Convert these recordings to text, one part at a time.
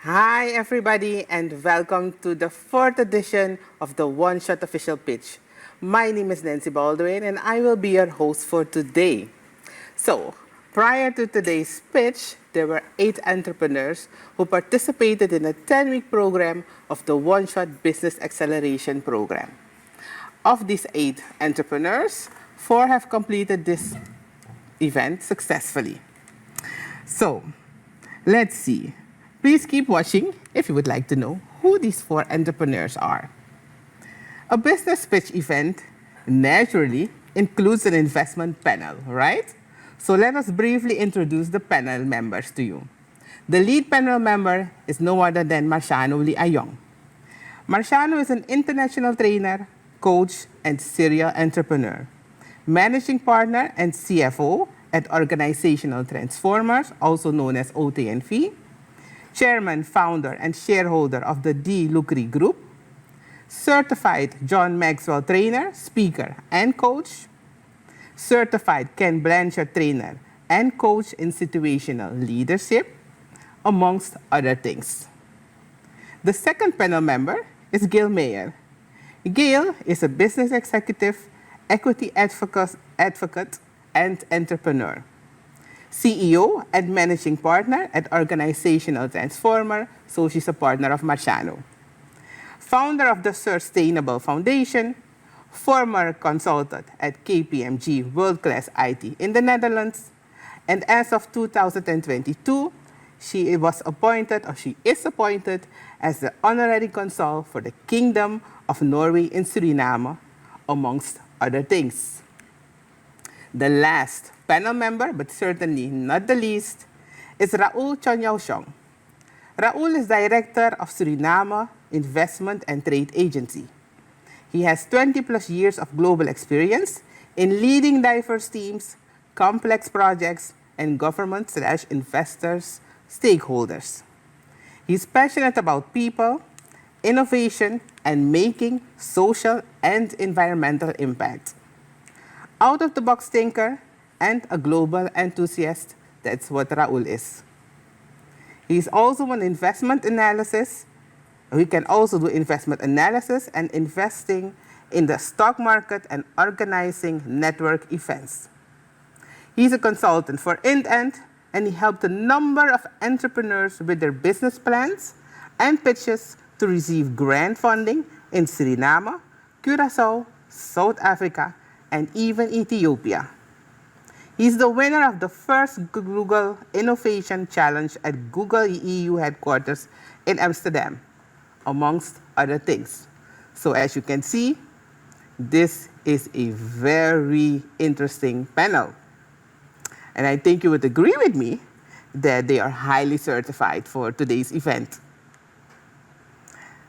Hi everybody and welcome to the fourth edition of the OneShot official pitch. My name is Nancy Baldwin and I will be your host for today. So, prior to today's pitch, there were 8 entrepreneurs who participated in a 10-week program of the OneShot Business Acceleration Program. Of these 8 entrepreneurs, 4 have completed this event successfully. So, let's see. Please keep watching if you would like to know who these 4 entrepreneurs are. A business pitch event naturally includes an investment panel, right? So let us briefly introduce the panel members to you. The lead panel member is no other than Marciano 𝐿𝐿𝐼𝐿. Marciano is an international trainer, coach, and serial entrepreneur, managing partner and CFO at Organizational Transformers, also known as OTNV, chairman, founder, and shareholder of the 𝐿𝐿𝐼𝐿 Group, certified John Maxwell trainer, speaker, and coach, certified Ken Blanchard trainer and coach in situational leadership, amongst other things. The second panel member is Ghale Meyer. Ghale is a business executive, equity advocate, and entrepreneur. CEO and managing partner at Organizational Transformer, so she's a partner of Marciano. Founder of the Sustainable Foundation, former consultant at KPMG World Class IT in the Netherlands, and as of 2022, she is appointed as the honorary consul for the Kingdom of Norway in Suriname, amongst other things. The last panel member, but certainly not the least, is Raul Chonyaushong. Raul is Director of Suriname Investment and Trade Agency. He has 20 plus years of global experience in leading diverse teams, complex projects, and government/investors, stakeholders. He's passionate about people, innovation, and making social and environmental impact. Out-of-the-box thinker and a global enthusiast, that's what Raul is. He's also an investment analysis. We can also do investment analysis and investing in the stock market and organizing network events. He's a consultant for IntEnt, and he helped a number of entrepreneurs with their business plans and pitches to receive grant funding in Suriname, Curaçao, South Africa, and even Ethiopia. He's the winner of the first Google Innovation Challenge at Google EU headquarters in Amsterdam, amongst other things. So as you can see, this is a very interesting panel. And I think you would agree with me that they are highly certified for today's event.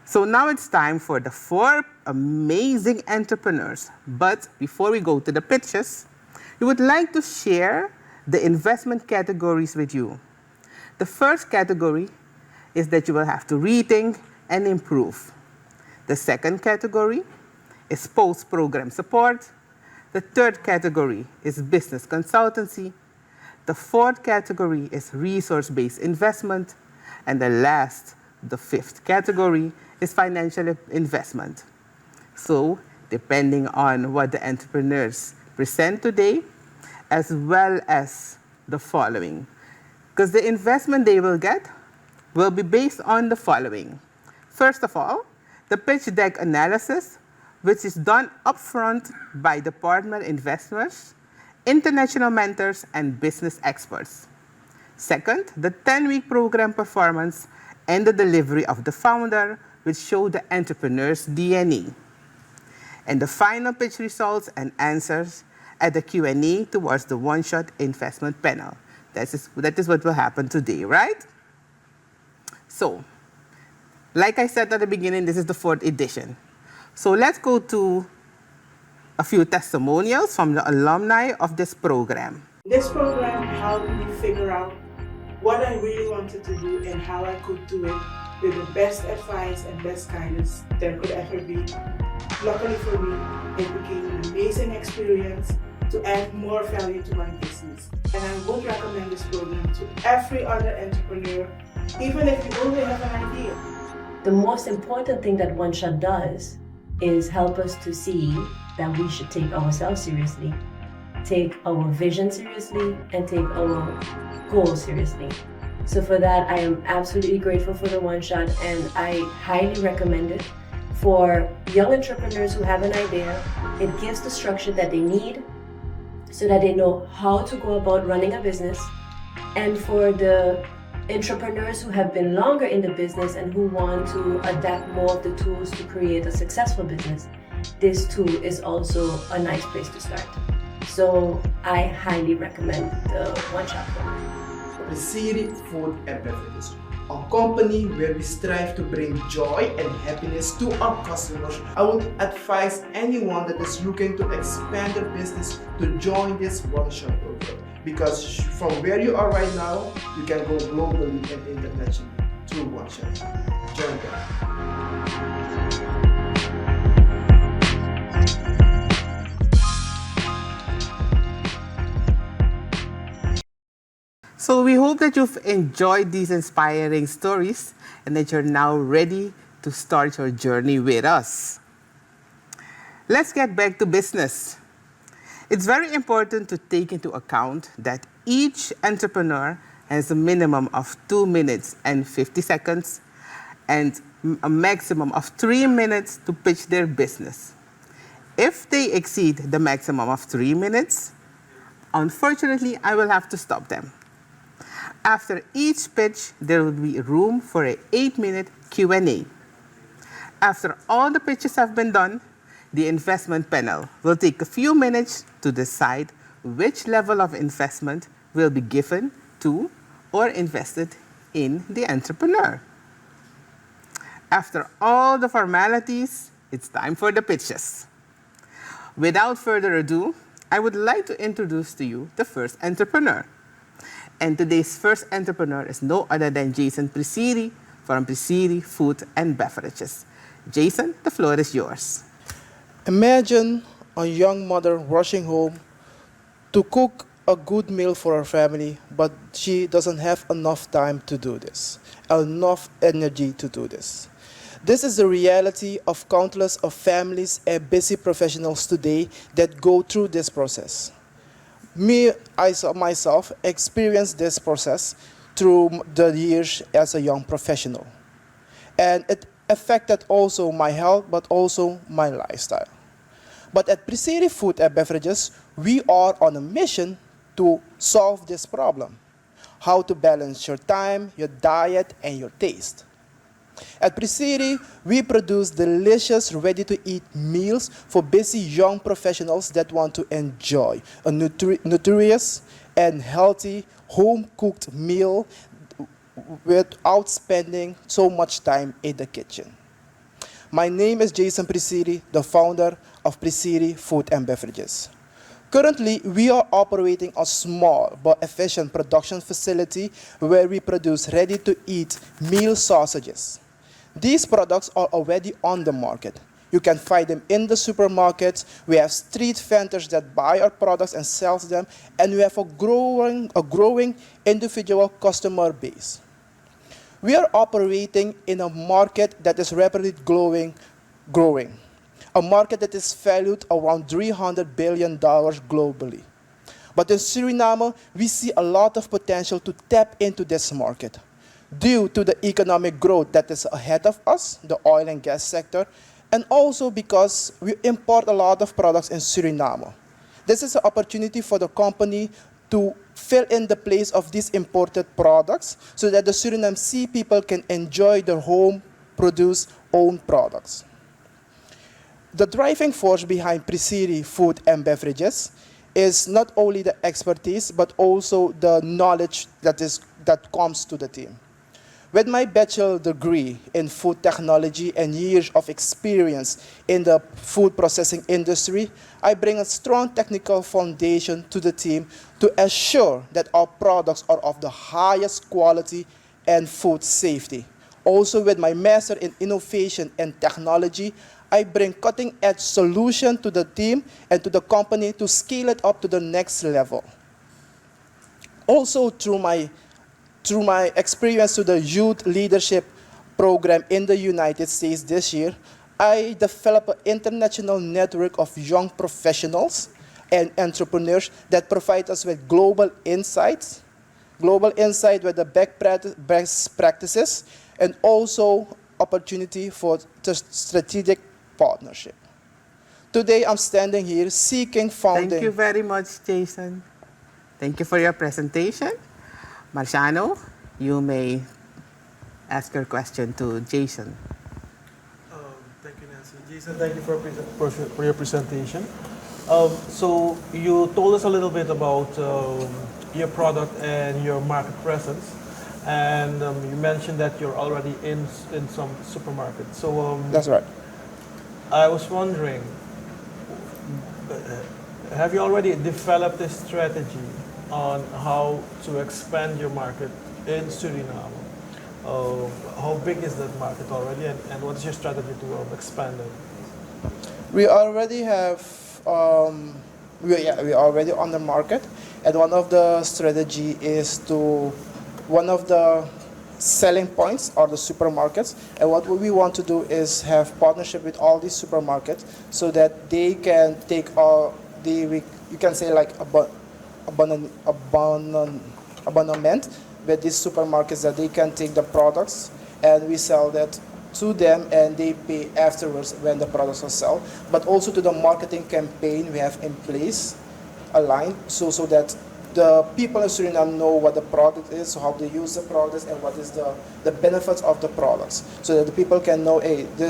So now it's time for the 4 amazing entrepreneurs. But before we go to the pitches, we would like to share the investment categories with you. The first category is that you will have to rethink and improve. The second category is post-program support. The third category is business consultancy. The fourth category is resource-based investment. And the fifth category is financial investment. So, depending on what the entrepreneurs present today, as well as the following. Because the investment they will get will be based on the following. First of all, the pitch deck analysis, which is done upfront by the partner investors, international mentors, and business experts. Second, the 10-week program performance and the delivery of the founder, which show the entrepreneur's DNA. And the final pitch results and answers at the Q&A towards the OneShot investment panel. That is what will happen today, right? So, like I said at the beginning, this is the 4th edition. So let's go to a few testimonials from the alumni of this program. This program helped me figure out what I really wanted to do and how I could do it with the best advice and best guidance there could ever be. Luckily for me, it became an amazing experience to add more value to my business. And I would recommend this program to every other entrepreneur even if you only have an idea. The most important thing that OneShot does is help us to see that we should take ourselves seriously, take our vision seriously, and take our goals seriously. So for that, I am absolutely grateful for the OneShot, and I highly recommend it for young entrepreneurs who have an idea. It gives the structure that they need so that they know how to go about running a business. And for the entrepreneurs who have been longer in the business and who want to adapt more of the tools to create a successful business, this tool is also a nice place to start. So I highly recommend the OneShot program. Prisirie Food and Beverages, a company where we strive to bring joy and happiness to our customers. I would advise anyone that is looking to expand their business to join this OneShot program, because from where you are right now, you can go globally and internationally through OneShot. Join them. So we hope that you've enjoyed these inspiring stories and that you're now ready to start your journey with us. Let's get back to business. It's very important to take into account that each entrepreneur has a minimum of 2 minutes and 50 seconds and a maximum of 3 minutes to pitch their business. If they exceed the maximum of 3 minutes, unfortunately, I will have to stop them. After each pitch, there will be room for an 8-minute Q&A. After all the pitches have been done, the investment panel will take a few minutes to decide which level of investment will be given to or invested in the entrepreneur. After all the formalities, it's time for the pitches. Without further ado, I would like to introduce to you the first entrepreneur. And today's first entrepreneur is no other than Jason Prisirie from Prisirie Food and Beverages. Jason, the floor is yours. Imagine a young mother rushing home to cook a good meal for her family, but she doesn't have enough time to do this, enough energy to do this. This is the reality of countless of families and busy professionals today that go through this process. I myself experienced this process through the years as a young professional. And it affected also my health, but also my lifestyle. But at Prisirie Food and Beverages, we are on a mission to solve this problem. How to balance your time, your diet, and your taste. At Prisirie, we produce delicious, ready-to-eat meals for busy young professionals that want to enjoy a nutritious and healthy home-cooked meal without spending so much time in the kitchen. My name is Jason Prisirie, the founder of Prisirie Food and Beverages. Currently, we are operating a small but efficient production facility where we produce ready-to-eat meal sausages. These products are already on the market. You can find them in the supermarkets. We have street vendors that buy our products and sell them, and we have a growing individual customer base. We are operating in a market that is rapidly growing. A market that is valued around $300 billion globally. But in Suriname, we see a lot of potential to tap into this market due to the economic growth that is ahead of us, the oil and gas sector, and also because we import a lot of products in Suriname. This is an opportunity for the company to fill in the place of these imported products so that the Suriname Sea people can enjoy their home-produced own products. The driving force behind Prisirie Food and Beverages is not only the expertise, but also the knowledge that comes to the team. With my bachelor degree in food technology and years of experience in the food processing industry, I bring a strong technical foundation to the team to assure that our products are of the highest quality and food safety. Also, with my master in innovation and technology, I bring cutting-edge solutions to the team and to the company to scale it up to the next level. Also, through my through my experience to the youth leadership program in the United States this year, I developed an international network of young professionals and entrepreneurs that provide us with global insight with the best practices, and also opportunity for strategic partnership. Today, I'm standing here seeking funding. Thank you very much, Jason. Thank you for your presentation. Marciano, you may ask your question to Jason. Thank you, Nancy. Jason, thank you for your presentation. So you told us a little bit about your product and your market presence, and you mentioned that you're already in some supermarkets. So That's right. I was wondering, have you already developed a strategy on how to expand your market in Suriname? How big is that market already, and what's your strategy to expand it? We already have, we are already on the market, and one of the strategy is one of the selling points are the supermarkets, and what we want to do is have partnership with all these supermarkets so that they can take you can say like abandonment with these supermarkets, that they can take the products and we sell that to them and they pay afterwards when the products are sold. But also to the marketing campaign we have in place aligned so that the people in Suriname know what the product is, how they use the products, and what is the benefits of the products, so that the people can know, hey, there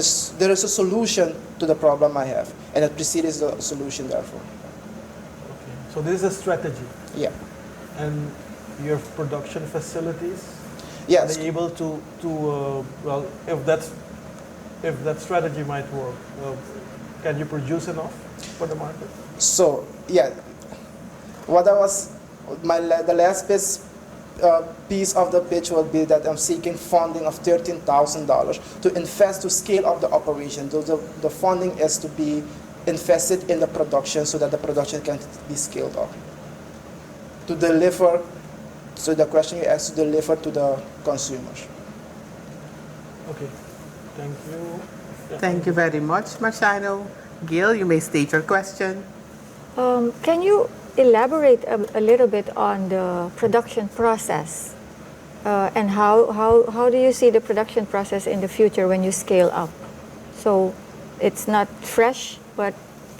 is a solution to the problem I have, and that Prisirie is the solution therefore. Okay. So this is a strategy. Yeah. And your production facilities, Yes. are they able to well, if that strategy might work, can you produce enough for the market? So yeah, the last piece of the pitch will be that I'm seeking funding of $13,000 to invest to scale up the operation. The funding is to be invested in the production so that the production can be scaled up to deliver. So the question you asked, to deliver to the consumers. Okay, thank you. Yeah. Thank you very much, Marciano. Gail, you may state your question. Can you elaborate a little bit on the production process and how do you see the production process in the future when you scale up? So it's not fresh, but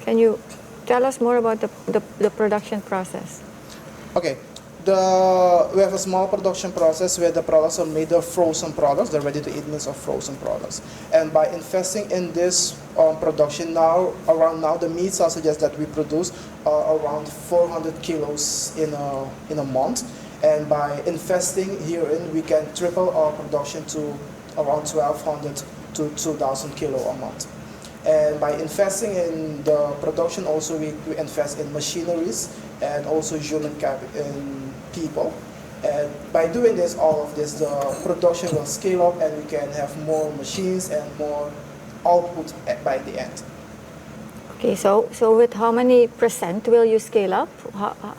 can you tell us more about the production process? Okay. We have a small production process where the products are made of frozen products. They're ready to eat meals of frozen products. And by investing in this production around now, the meats are suggest that we produce around 400 kilos in a month. And by investing herein, we can triple our production to around 1,200 to 2,000 kilo a month. And by investing in the production, also we invest in machineries and also human capital in people. And by doing this, all of this, the production will scale up and we can have more machines and more output by the end. Okay, so with how many % will you scale up?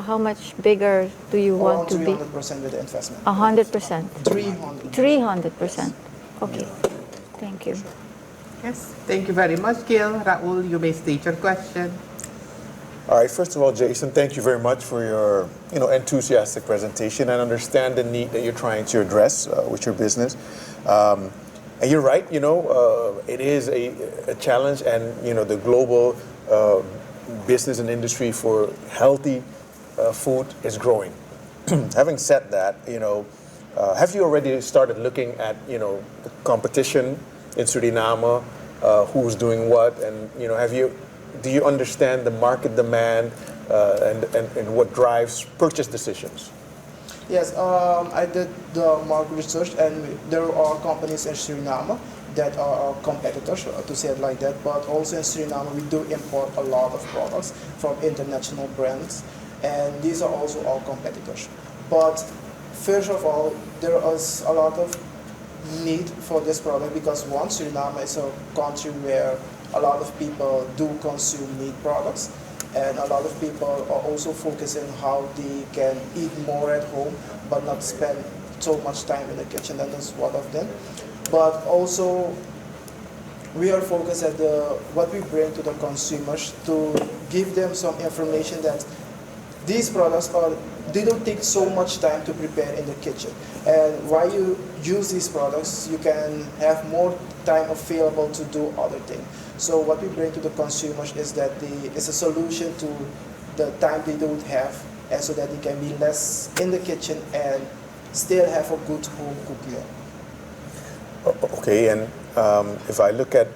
How much bigger do you want to be? 300% with the investment. 100%. 300. 300%. Okay, thank you. Yes, thank you very much, Gail. Raul, you may state your question. All right, first of all, Jason, thank you very much for your enthusiastic presentation and understand the need that you're trying to address with your business. And you're right, it is a challenge, and the global business and industry for healthy food is growing. Having said that, have you already started looking at the competition in Suriname, who's doing what, and do you understand the market demand and what drives purchase decisions? Yes, I did the market research, and there are companies in Suriname that are our competitors, to say it like that. But also in Suriname, we do import a lot of products from international brands, and these are also our competitors. But first of all, there is a lot of need for this product because one, Suriname is a country where a lot of people do consume meat products, and a lot of people are also focusing how they can eat more at home but not spend so much time in the kitchen, and that's one of them. But also, we are focused at what we bring to the consumers to give them some information that these products they don't take so much time to prepare in the kitchen. And while you use these products, you can have more time available to do other things. So what we bring to the consumers is that it's a solution to the time they don't have, and so that they can be less in the kitchen and still have a good home cooked meal. Okay, and if I look at,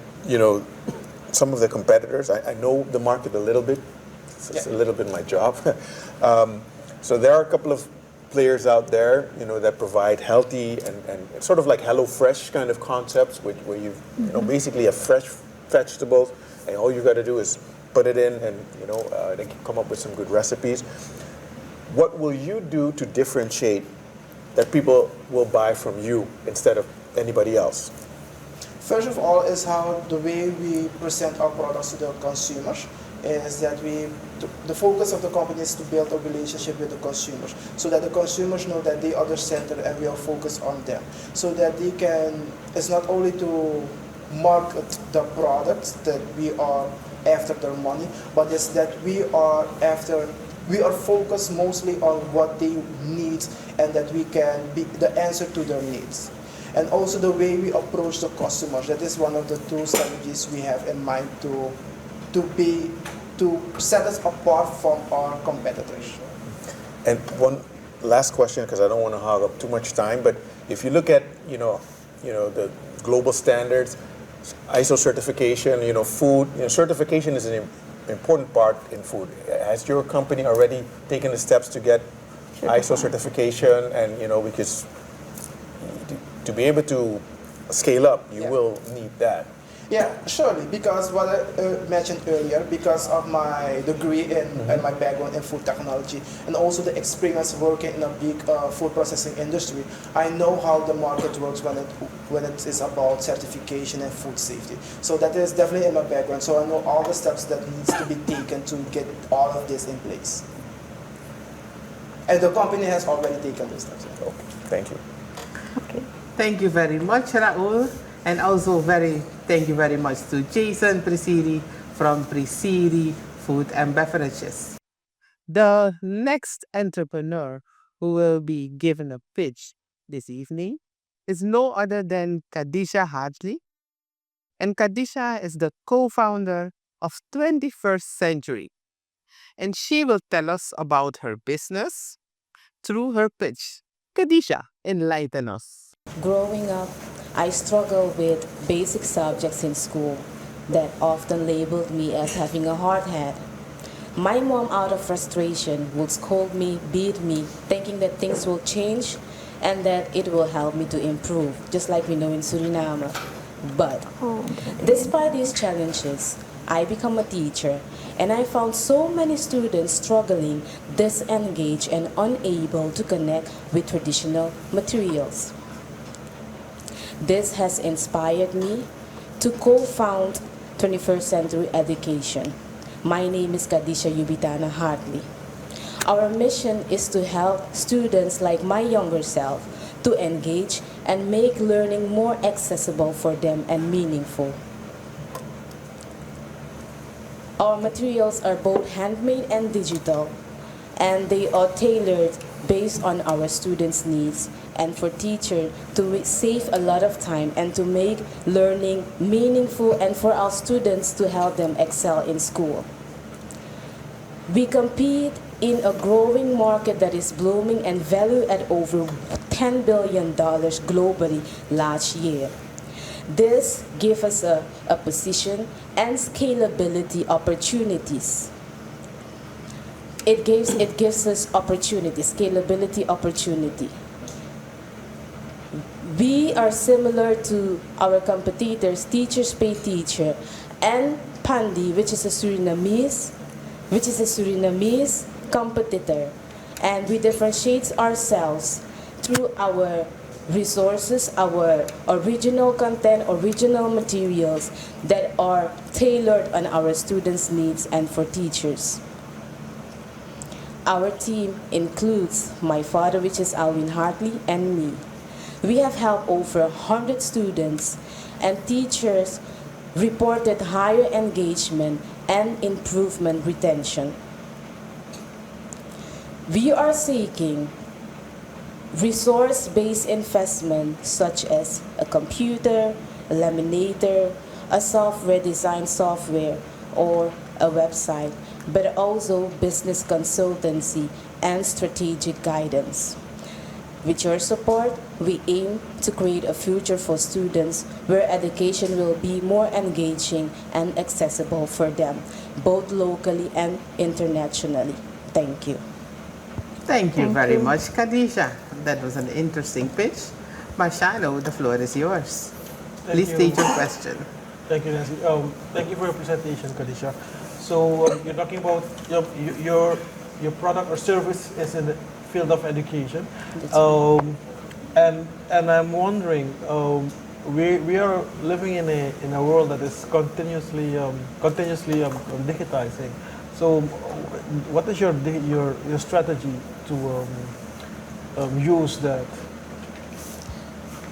some of the competitors, I know the market a little bit. It's a little bit my job. So there are a couple of players out there, that provide healthy and sort of like HelloFresh kind of concepts, where you basically have fresh vegetables, and all you got to do is put it in, and they can come up with some good recipes. What will you do to differentiate that people will buy from you instead of anybody else? First of all is how the way we present our products to the consumers is that the focus of the company is to build a relationship with the consumers, so that the consumers know that they are the center and we are focused on them, so that they can, it's not only to market the products that we are after their money, but it's that we are focused mostly on what they need, and that we can be the answer to their needs. And also the way we approach the customers, that is one of the two strategies we have in mind to set us apart from our competitors. And one last question, because I don't want to hog up too much time, but if you look at the global standards, ISO certification, food, certification is an important part in food. Has your company already taken the steps to get ISO certification? And because to be able to scale up, you will need that. Yeah, surely, because what I mentioned earlier, because of my degree and my background in food technology, and also the experience working in a big food processing industry, I know how the market works when it is about certification and food safety. So that is definitely in my background. So I know all the steps that needs to be taken to get all of this in place. And the company has already taken those steps. Okay, thank you. Okay. Thank you very much, Raul. And also thank you very much to Jason Prisirie from Prisirie Food and Beverages. The next entrepreneur who will be given a pitch this evening is no other than Kadisja Hardley. And Kadisja is the co-founder of 21st Century. And she will tell us about her business through her pitch. Kadisja, enlighten us. Growing up, I struggled with basic subjects in school that often labeled me as having a hard head. My mom, out of frustration, would scold me, beat me, thinking that things will change and that it will help me to improve, just like we know in Suriname. But despite these challenges, I became a teacher, and I found so many students struggling, disengaged, and unable to connect with traditional materials. This has inspired me to co-found 21st Century Education. My name is Kadisja Hardley. Our mission is to help students like my younger self to engage and make learning more accessible for them and meaningful. Our materials are both handmade and digital, and they are tailored based on our students' needs and for teachers to save a lot of time and to make learning meaningful and for our students to help them excel in school. We compete in a growing market that is blooming and valued at over $10 billion globally last year. This gives us a position and scalability opportunities. It gives us opportunity, scalability opportunity. We are similar to our competitors, Teachers Pay Teacher, and Pandi, which is a Surinamese competitor, and we differentiate ourselves through our resources, our original content, original materials that are tailored on our students' needs and for teachers. Our team includes my father, which is Alvin Hardley, and me. We have helped over 100 students, and teachers reported higher engagement and improvement retention. We are seeking resource-based investment such as a computer, a laminator, a software design software, or a website, but also business consultancy and strategic guidance. With your support, we aim to create a future for students where education will be more engaging and accessible for them, both locally and internationally. Thank you. Thank you Thank very you. much, Kadisja. That was an interesting pitch. Marciano, the floor is yours. Thank Please you. state your question. Thank you, Nancy. Thank you for your presentation, Kadisja. So you're talking about your product or service is in the field of education, and I'm wondering, we are living in a world that is continuously digitizing. So, what is your strategy to use that?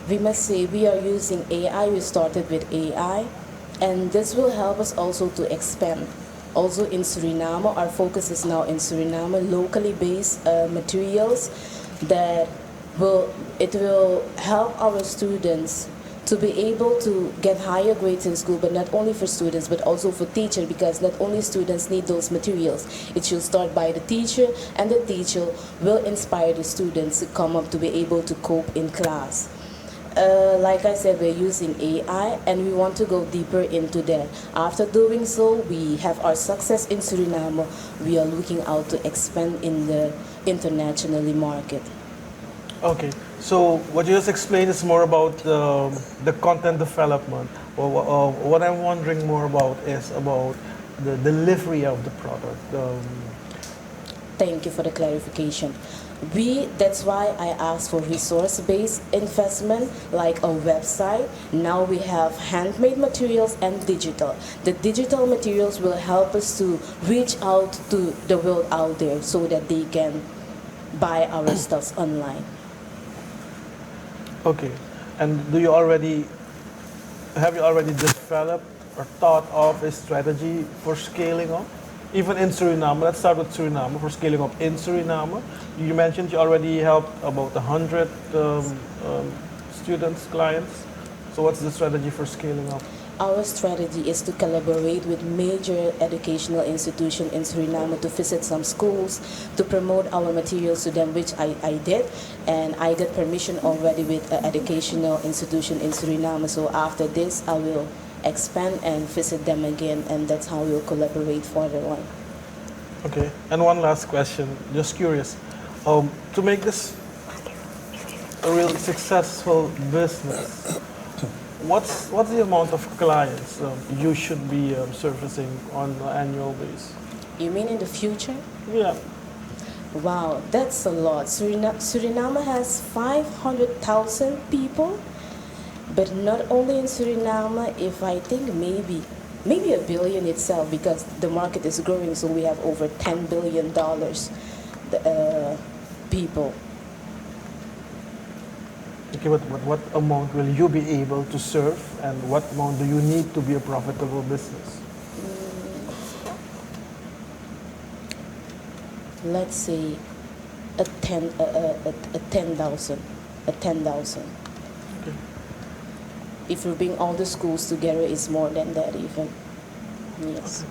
We must say we are using AI. We started with AI, and this will help us also to expand. Also in Suriname, our focus is now in Suriname, locally based materials that will help our students to be able to get higher grades in school, but not only for students, but also for teachers, because not only students need those materials. It should start by the teacher, and the teacher will inspire the students to come up to be able to cope in class. Like I said, we're using AI, and we want to go deeper into that. After doing so, we have our success in Suriname. We are looking out to expand in the internationally market. Okay, so what you just explained is more about the content development. What I'm wondering more about is about the delivery of the product. Thank you for the clarification. That's why I asked for resource-based investment, like a website. Now we have handmade materials and digital. The digital materials will help us to reach out to the world out there so that they can buy our stuff online. Okay, and have you already developed or thought of a strategy for scaling up? Even in Suriname, let's start with Suriname, for scaling up in Suriname. You mentioned you already helped about 100 students, clients. So what's the strategy for scaling up? Our strategy is to collaborate with major educational institutions in Suriname to visit some schools, to promote our materials to them, which I did. And I got permission already with an educational institution in Suriname. So after this, I will expand and visit them again, and that's how we'll collaborate further on. Okay, and one last question, just curious. To make this a really successful business, what's the amount of clients you should be servicing on an annual basis? You mean in the future? Yeah. Wow, that's a lot. Suriname has 500,000 people, but not only in Suriname, if I think maybe $1 billion itself, because the market is growing, so we have over $10 billion people. Okay, but what amount will you be able to serve, and what amount do you need to be a profitable business? Let's say a 10,000. Okay. If you bring all the schools together, it's more than that even. Yes.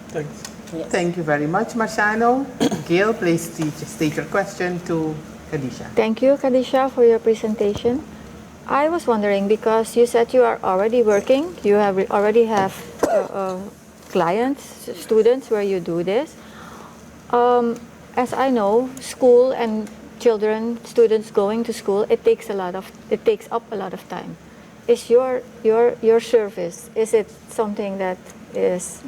Thanks. Yes. Thank you very much, Marciano. Gail, please state your question to Kadisja. Thank you, Kadisja, for your presentation. I was wondering, because you said you are already working, you already have clients, students where you do this. As I know, school and students going to school, it takes up a lot of time. Is your service, is it something that is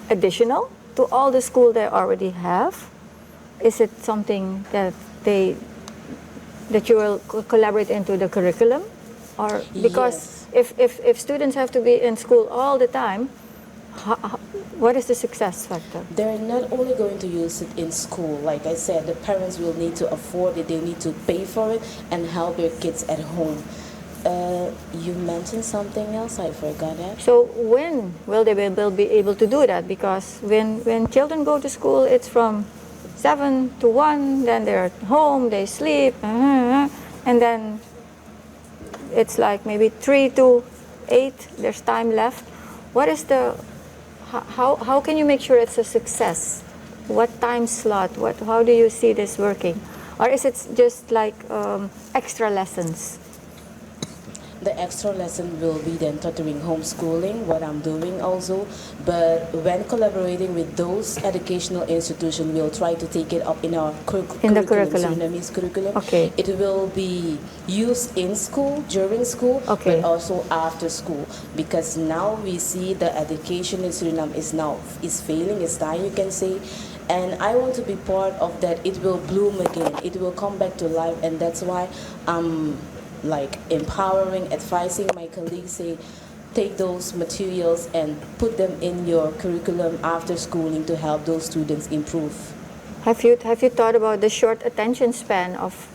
additional to all the school they already have? Is it something that you will collaborate into the curriculum? Or because Yes. if students have to be in school all the time, What is the success factor? They're not only going to use it in school. Like I said, the parents will need to afford it. They need to pay for it and help their kids at home. You mentioned something else. I forgot that. So when will they be able to do that? Because when children go to school, it's from 7 to 1, then they're at home, they sleep, and then it's like maybe 3 to 8, there's time left. What is how can you make sure it's a success? What time slot? How do you see this working? Or is it just like extra lessons? The extra lesson will be then tutoring homeschooling, what I'm doing also. But when collaborating with those educational institutions, we'll try to take it up in our curriculum. Surinamese curriculum. Okay. It will be used in school, during school, Okay. but also after school. Because now we see the education in Suriname is failing, is dying, you can say. And I want to be part of that. It will bloom again. It will come back to life, and that's why I'm like empowering, advising my colleagues, say, take those materials and put them in your curriculum after schooling to help those students improve. Have you thought about the short attention span of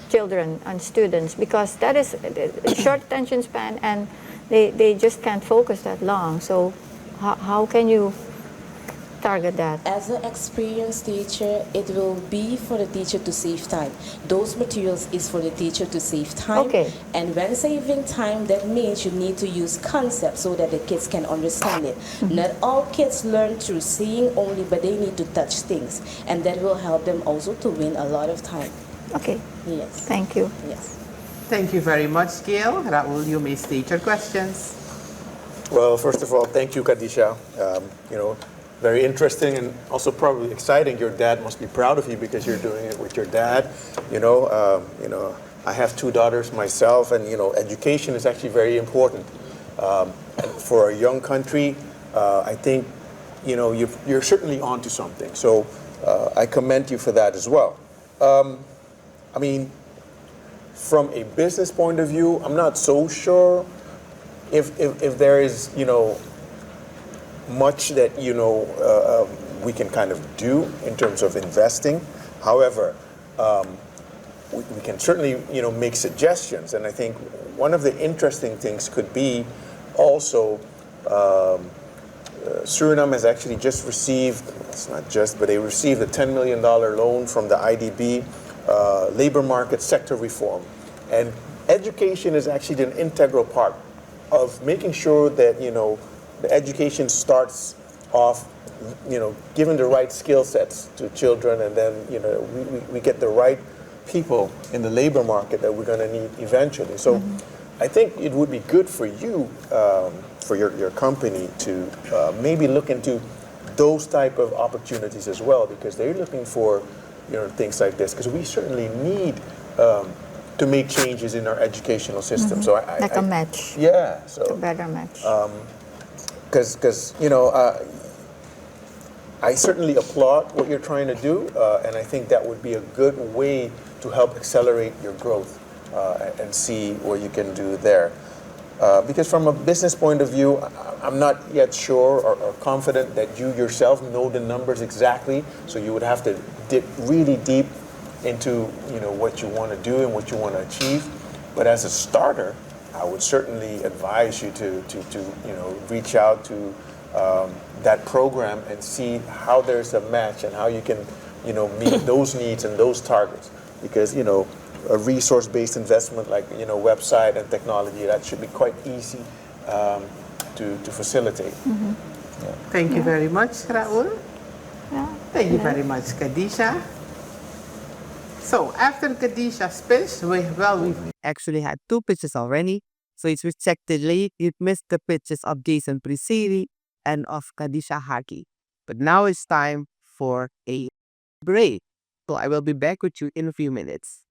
children and students? Because that is a short attention span, and they just can't focus that long. So how can you target that? As an experienced teacher, it will be for the teacher to save time. Those materials is for the teacher to save time. Okay. And when saving time, that means you need to use concepts so that the kids can understand it. Not all kids learn through seeing only, but they need to touch things. And that will help them also to win a lot of time. Okay. Yes. Thank you. Yes. Thank you very much, Gail. Raul, you may state your questions. Well, first of all, thank you, Kadisja. Very interesting and also probably exciting. Your dad must be proud of you because you're doing it with your dad. I have 2 daughters myself, and education is actually very important. And for a young country, I think you're certainly onto something. So I commend you for that as well. From a business point of view, I'm not so sure if there is much that we can kind of do in terms of investing. However, we can certainly make suggestions, and I think one of the interesting things could be also Suriname has actually just received, it's not just, but they received a $10 million loan from the IDB, labor market sector reform, and education is actually an integral part of making sure that the education starts off, giving the right skill sets to children, and then, we get the right people in the labor market that we're going to need eventually. So I think it would be good for you, for your company to maybe look into those type of opportunities as well, because they're looking for, things like this, because we certainly need to make changes in our educational system. So Like a match. Yeah. So A better match. because I certainly applaud what you're trying to do, and I think that would be a good way to help accelerate your growth and see what you can do there. Because from a business point of view, I'm not yet sure or confident that you yourself know the numbers exactly, so you would have to dig really deep into what you want to do and what you want to achieve. But as a starter, I would certainly advise you to reach out to that program and see how there's a match and how you can meet those needs and those targets. Because a resource-based investment like website and technology, that should be quite easy to facilitate. Yeah. Thank you very much, Raul. Yeah. Thank you very much, Kadisja. So after Kadisja's pitch, we've actually had 2 pitches already. So it's rejected. It missed the pitches of Jason Prisirie and of Kadisja Hardley. But now it's time for a break. So I will be back with you in a few minutes.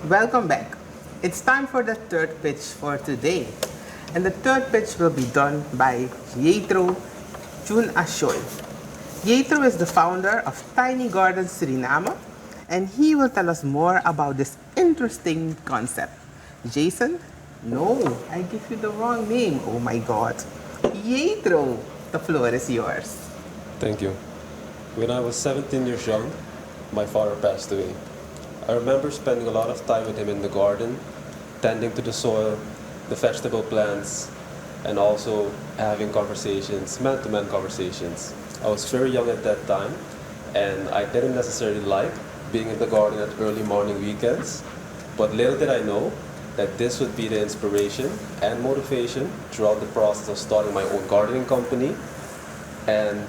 Welcome back. It's time for the third pitch for today. And the third pitch will be done by Jetro Choy. Jetro is the founder of Tiny Gardens Suriname, and he will tell us more about this interesting concept. Jason? No, I give you the wrong name. Oh my God. Jetro, the floor is yours. Thank you. When I was 17 years young, my father passed away. I remember spending a lot of time with him in the garden, tending to the soil, the vegetable plants, and also having conversations, man-to-man conversations. I was very young at that time, and I didn't necessarily like being in the garden at early morning weekends, but little did I know that this would be the inspiration and motivation throughout the process of starting my own gardening company. And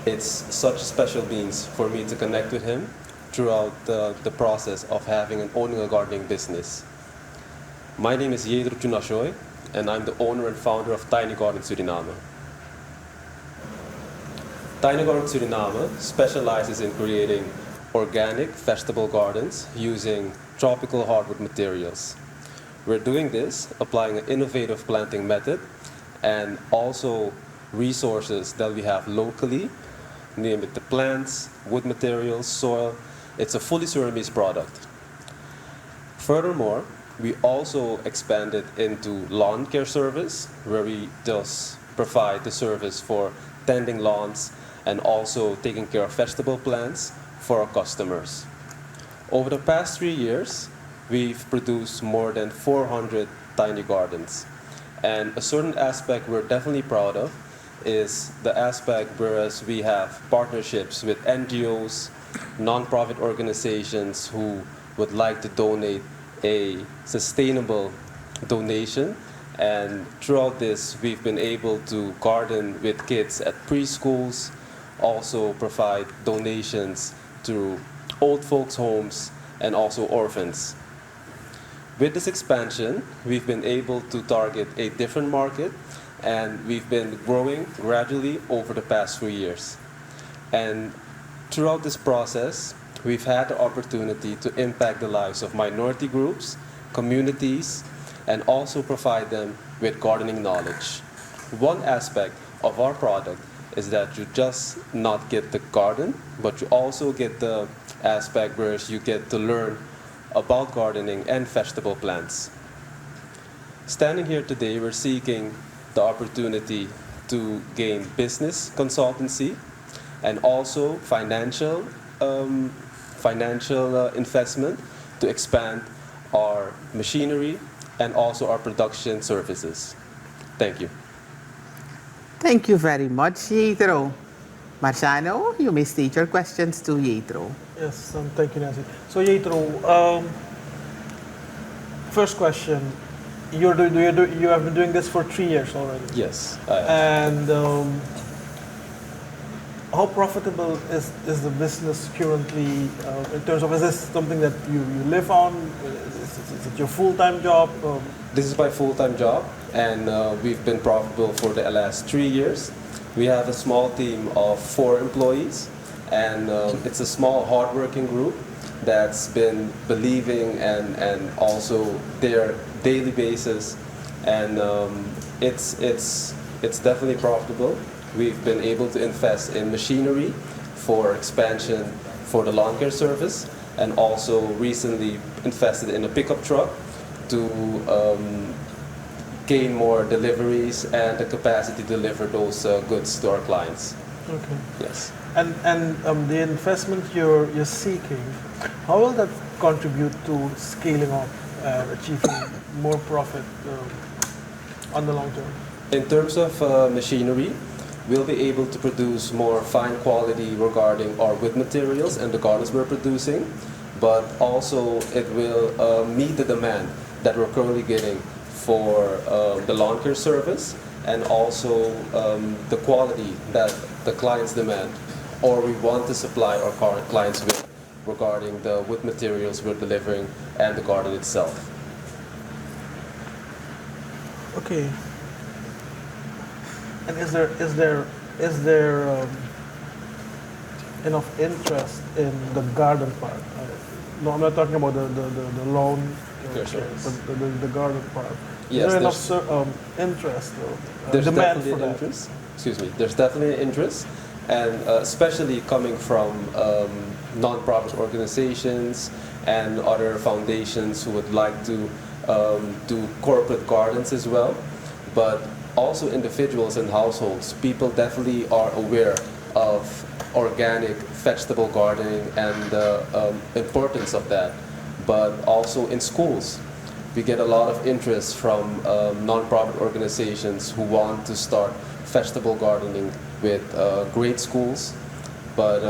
it's such a special means for me to connect with him throughout the process of owning a gardening business. My name is Jetro Choy, and I'm the owner and founder of Tiny Gardens Suriname. Tiny Gardens Suriname specializes in creating organic vegetable gardens using tropical hardwood materials. We're doing this applying an innovative planting method and also resources that we have locally, name it the plants, wood materials, soil. It's a fully Surinamese product. Furthermore, we also expanded into lawn care service, where we just provide the service for tending lawns and also taking care of vegetable plants for our customers. Over the past 3 years, we've produced more than 400 tiny gardens. And a certain aspect we're definitely proud of is the aspect whereas we have partnerships with NGOs, non-profit organizations who would like to donate a sustainable donation. And throughout this, we've been able to garden with kids at preschools, also provide donations to old folks' homes and also orphans. With this expansion, we've been able to target a different market, and we've been growing gradually over the past 3 years. And throughout this process, we've had the opportunity to impact the lives of minority groups, communities, and also provide them with gardening knowledge. One aspect of our product is that you just not get the garden, but you also get the aspect where you get to learn about gardening and vegetable plants. Standing here today, we're seeking the opportunity to gain business consultancy and also financial investment to expand our machinery and also our production services. Thank you. Thank you very much, Jetro. Marciano, you may state your questions to Jetro. Yes, thank you, Nancy. So, Jetro, first question. You have been doing this for 3 years already. Yes. And how profitable is the business currently in terms of, is this something that you live on? Is it your full-time job? This is my full-time job, and we've been profitable for the last 3 years. We have a small team of 4 employees, and it's a small, hardworking group that's been believing and also their daily basis, and it's definitely profitable. We've been able to invest in machinery for expansion for the lawn care service, and also recently invested in a pickup truck to gain more deliveries and the capacity to deliver those goods to our clients. Okay. Yes. And the investment you're seeking, how will that contribute to scaling up and achieving more profit on the long term? In terms of machinery, we'll be able to produce more fine quality regarding our wood materials and the gardens we're producing, but also it will meet the demand that we're currently getting for the lawn care service, and also the quality that the clients demand or we want to supply our current clients with regarding the wood materials we're delivering and the garden itself. Okay. And is there enough interest in the garden part? No, I'm not talking about the lawn Care care, service. but the garden part. Yes, Is there enough interest or There's demand definitely for an that? interest. Excuse me. There's definitely an interest, and especially coming from non-profit organizations and other foundations who would like to do corporate gardens as well, but also individuals and households. People definitely are aware of organic vegetable gardening and the importance of that, but also in schools. We get a lot of interest from non-profit organizations who want to start vegetable gardening with grade schools, but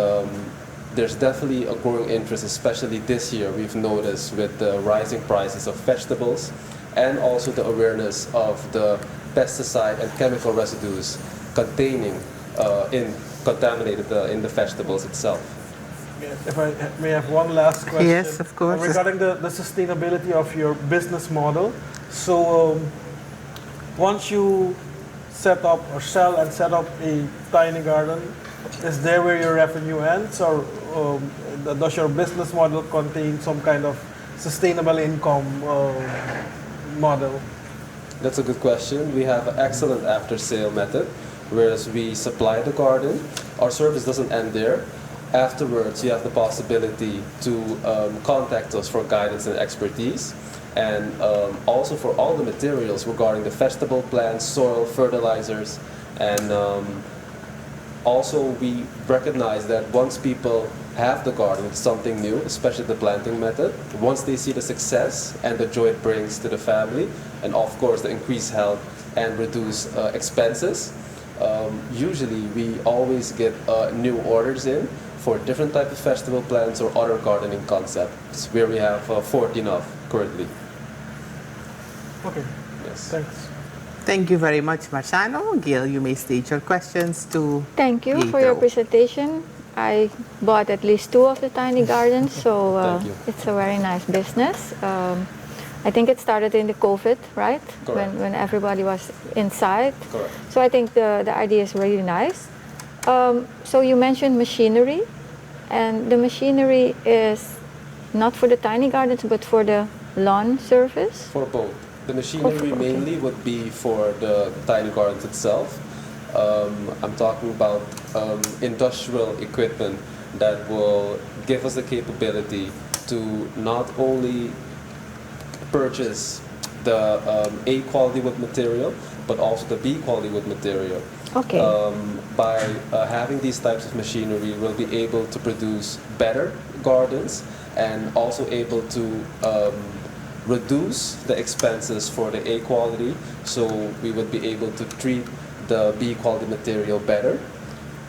there's definitely a growing interest, especially this year. We've noticed with the rising prices of vegetables and also the awareness of the pesticide and chemical residues containing contaminated in the vegetables itself. If I may have one last question. Yes, of course. Regarding the sustainability of your business model. So once you set up or sell and set up a tiny garden, is there where your revenue ends, or does your business model contain some kind of sustainable income model? That's a good question. We have an excellent after-sale method, whereas we supply the garden. Our service doesn't end there. Afterwards, you have the possibility to contact us for guidance and expertise, and also for all the materials regarding the vegetable plants, soil, fertilizers, and also we recognize that once people have the garden, it's something new, especially the planting method. Once they see the success and the joy it brings to the family, and of course the increased health and reduced expenses, usually we always get new orders in for different type of vegetable plants or other gardening concepts, where we have 14 of currently. Okay, Yes. thanks. Thank you very much, Marciano. Gail, you may state your questions to Thank you for your Jetro. presentation. I bought at least 2 of the tiny gardens, so Thank you. it's a very nice business. I think it started in the COVID, right? Correct. When everybody was inside. Correct. So I think the idea is really nice. So you mentioned machinery, and the machinery is not for the tiny gardens, but for the lawn service. For both. The machinery Okay. mainly would be for the tiny gardens itself. I'm talking about industrial equipment that will give us the capability to not only purchase the A quality wood material, but also the B quality wood material. Okay. By having these types of machinery, we'll be able to produce better gardens and also able to reduce the expenses for the A quality, so we would be able to treat the B quality material better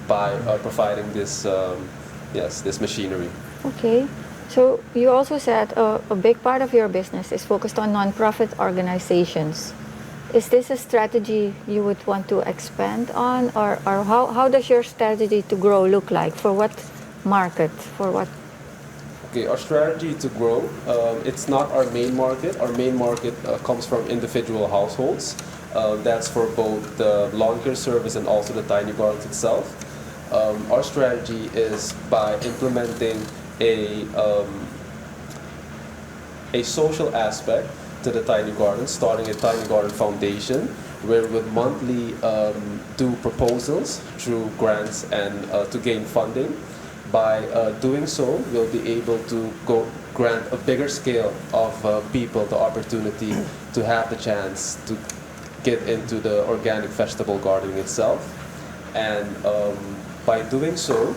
by providing this this machinery. Okay. So you also said a big part of your business is focused on nonprofit organizations. Is this a strategy you would want to expand on, or how does your strategy to grow look like? For what market? For what? Okay, our strategy to grow, it's not our main market. Our main market comes from individual households. That's for both the lawn care service and also the tiny gardens itself. Our strategy is by implementing a social aspect to the tiny garden, starting a tiny garden foundation, where we would monthly do proposals through grants and to gain funding. By doing so, we'll be able to grant a bigger scale of people the opportunity to have the chance to get into the organic vegetable gardening itself. And by doing so,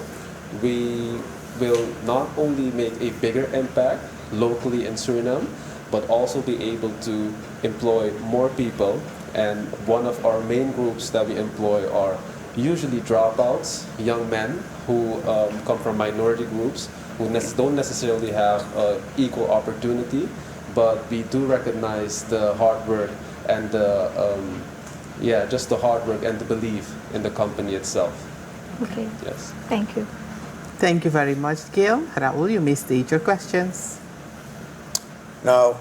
we will not only make a bigger impact locally in Suriname, but also be able to employ more people. And one of our main groups that we employ are usually dropouts, young men who come from minority groups, who don't necessarily have equal opportunity, but we do recognize the hard work and just the hard work and the belief in the company itself. Okay. Yes. Thank you. Thank you very much, Gail. Raul, you may state your questions. Now,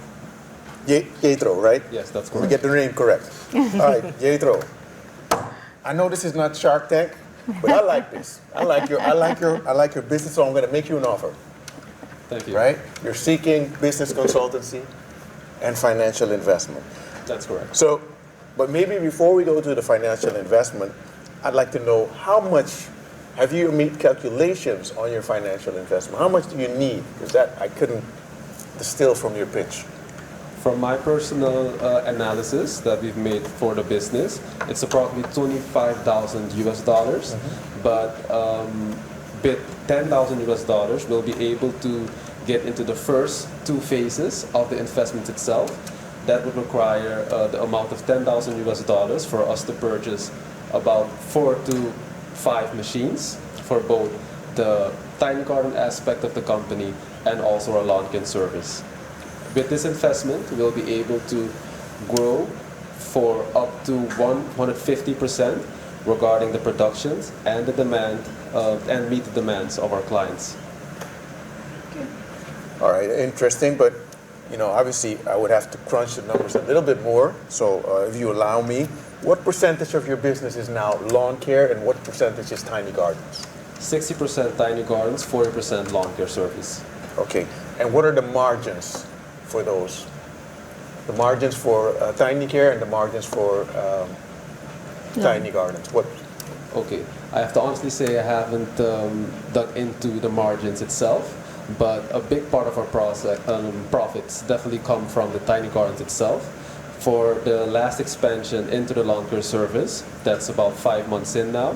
Jetro, right? Yes, that's We correct. get the name correct. All right, Jetro. I know this is not Shark Tank, But I like this. I like your business, so I'm going to make you an offer. Thank you. Right? You're seeking business consultancy and financial investment. That's correct. So, but maybe before we go to the financial investment, I'd like to know how much have you made calculations on your financial investment? How much do you need? Because that I couldn't distill from your pitch. From my personal analysis that we've made for the business, it's approximately 25,000 US dollars. But with 10,000 US dollars, we'll be able to get into the first 2 phases of the investment itself. That would require the amount of 10,000 US dollars for us to purchase about 4 to 5 machines for both the tiny garden aspect of the company and also our lawn care service. With this investment, we'll be able to grow for up to 150% regarding the productions and the demand and meet the demands of our clients. All right, interesting, but obviously I would have to crunch the numbers a little bit more. So if you allow me, what percentage of your business is now lawn care and what percentage is tiny gardens? 60% tiny gardens, 40% lawn care service. Okay, and what are the margins for those? The margins for tiny care and the margins for tiny gardens. What? Okay, I have to honestly say I haven't dug into the margins itself, but a big part of our profits definitely come from the tiny gardens itself. For the last expansion into the lawn care service, that's about 5 months in now,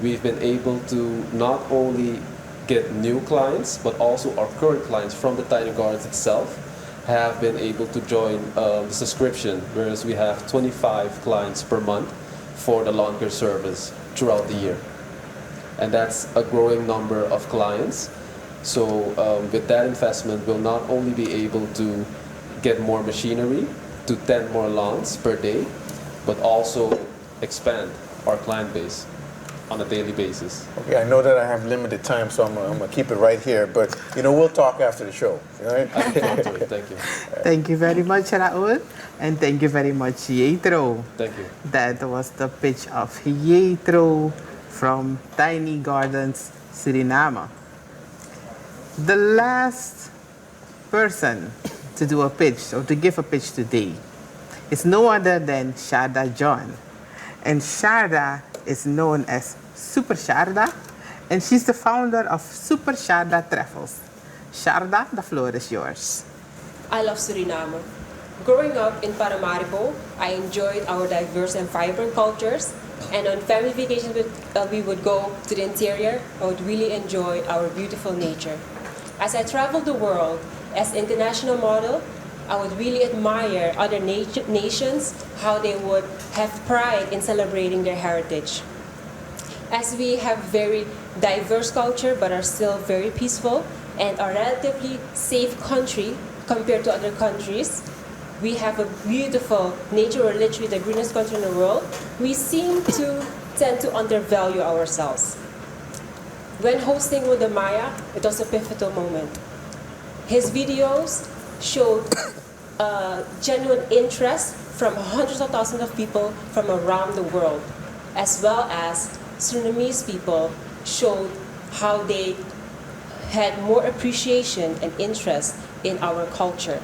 we've been able to not only get new clients, but also our current clients from the tiny gardens itself have been able to join the subscription, whereas we have 25 clients per month for the lawn care service throughout the year. And that's a growing number of clients. So with that investment, we'll not only be able to get more machinery to 10 more lawns per day, but also expand our client base on a daily basis. Okay, I know that I have limited time, so I'm gonna keep it right here. But we'll talk after the show. All right? I look forward to it. Thank you. Thank you very much, Raul. And thank you very much, Jetro. Thank you. That was the pitch of Jetro from Tiny Gardens, Suriname. The last person to do a pitch or to give a pitch today is no other than Sharda John. And Sharda is known as SuperSharda, and she's the founder of SuperSharda Travels. Sharda, the floor is yours. I love Suriname. Growing up in Paramaribo, I enjoyed our diverse and vibrant cultures, and on family vacations we would go to the interior. I would really enjoy our beautiful nature. As I traveled the world as international model, I would really admire other nations, how they would have pride in celebrating their heritage. As we have very diverse culture but are still very peaceful and are relatively safe country compared to other countries, we have a beautiful nature, or literally the greenest country in the world. We seem to tend to undervalue ourselves. When hosting Wuda Maya, it was a pivotal moment. His videos showed genuine interest from hundreds of thousands of people from around the world, as well as Surinamese people showed how they had more appreciation and interest in our culture.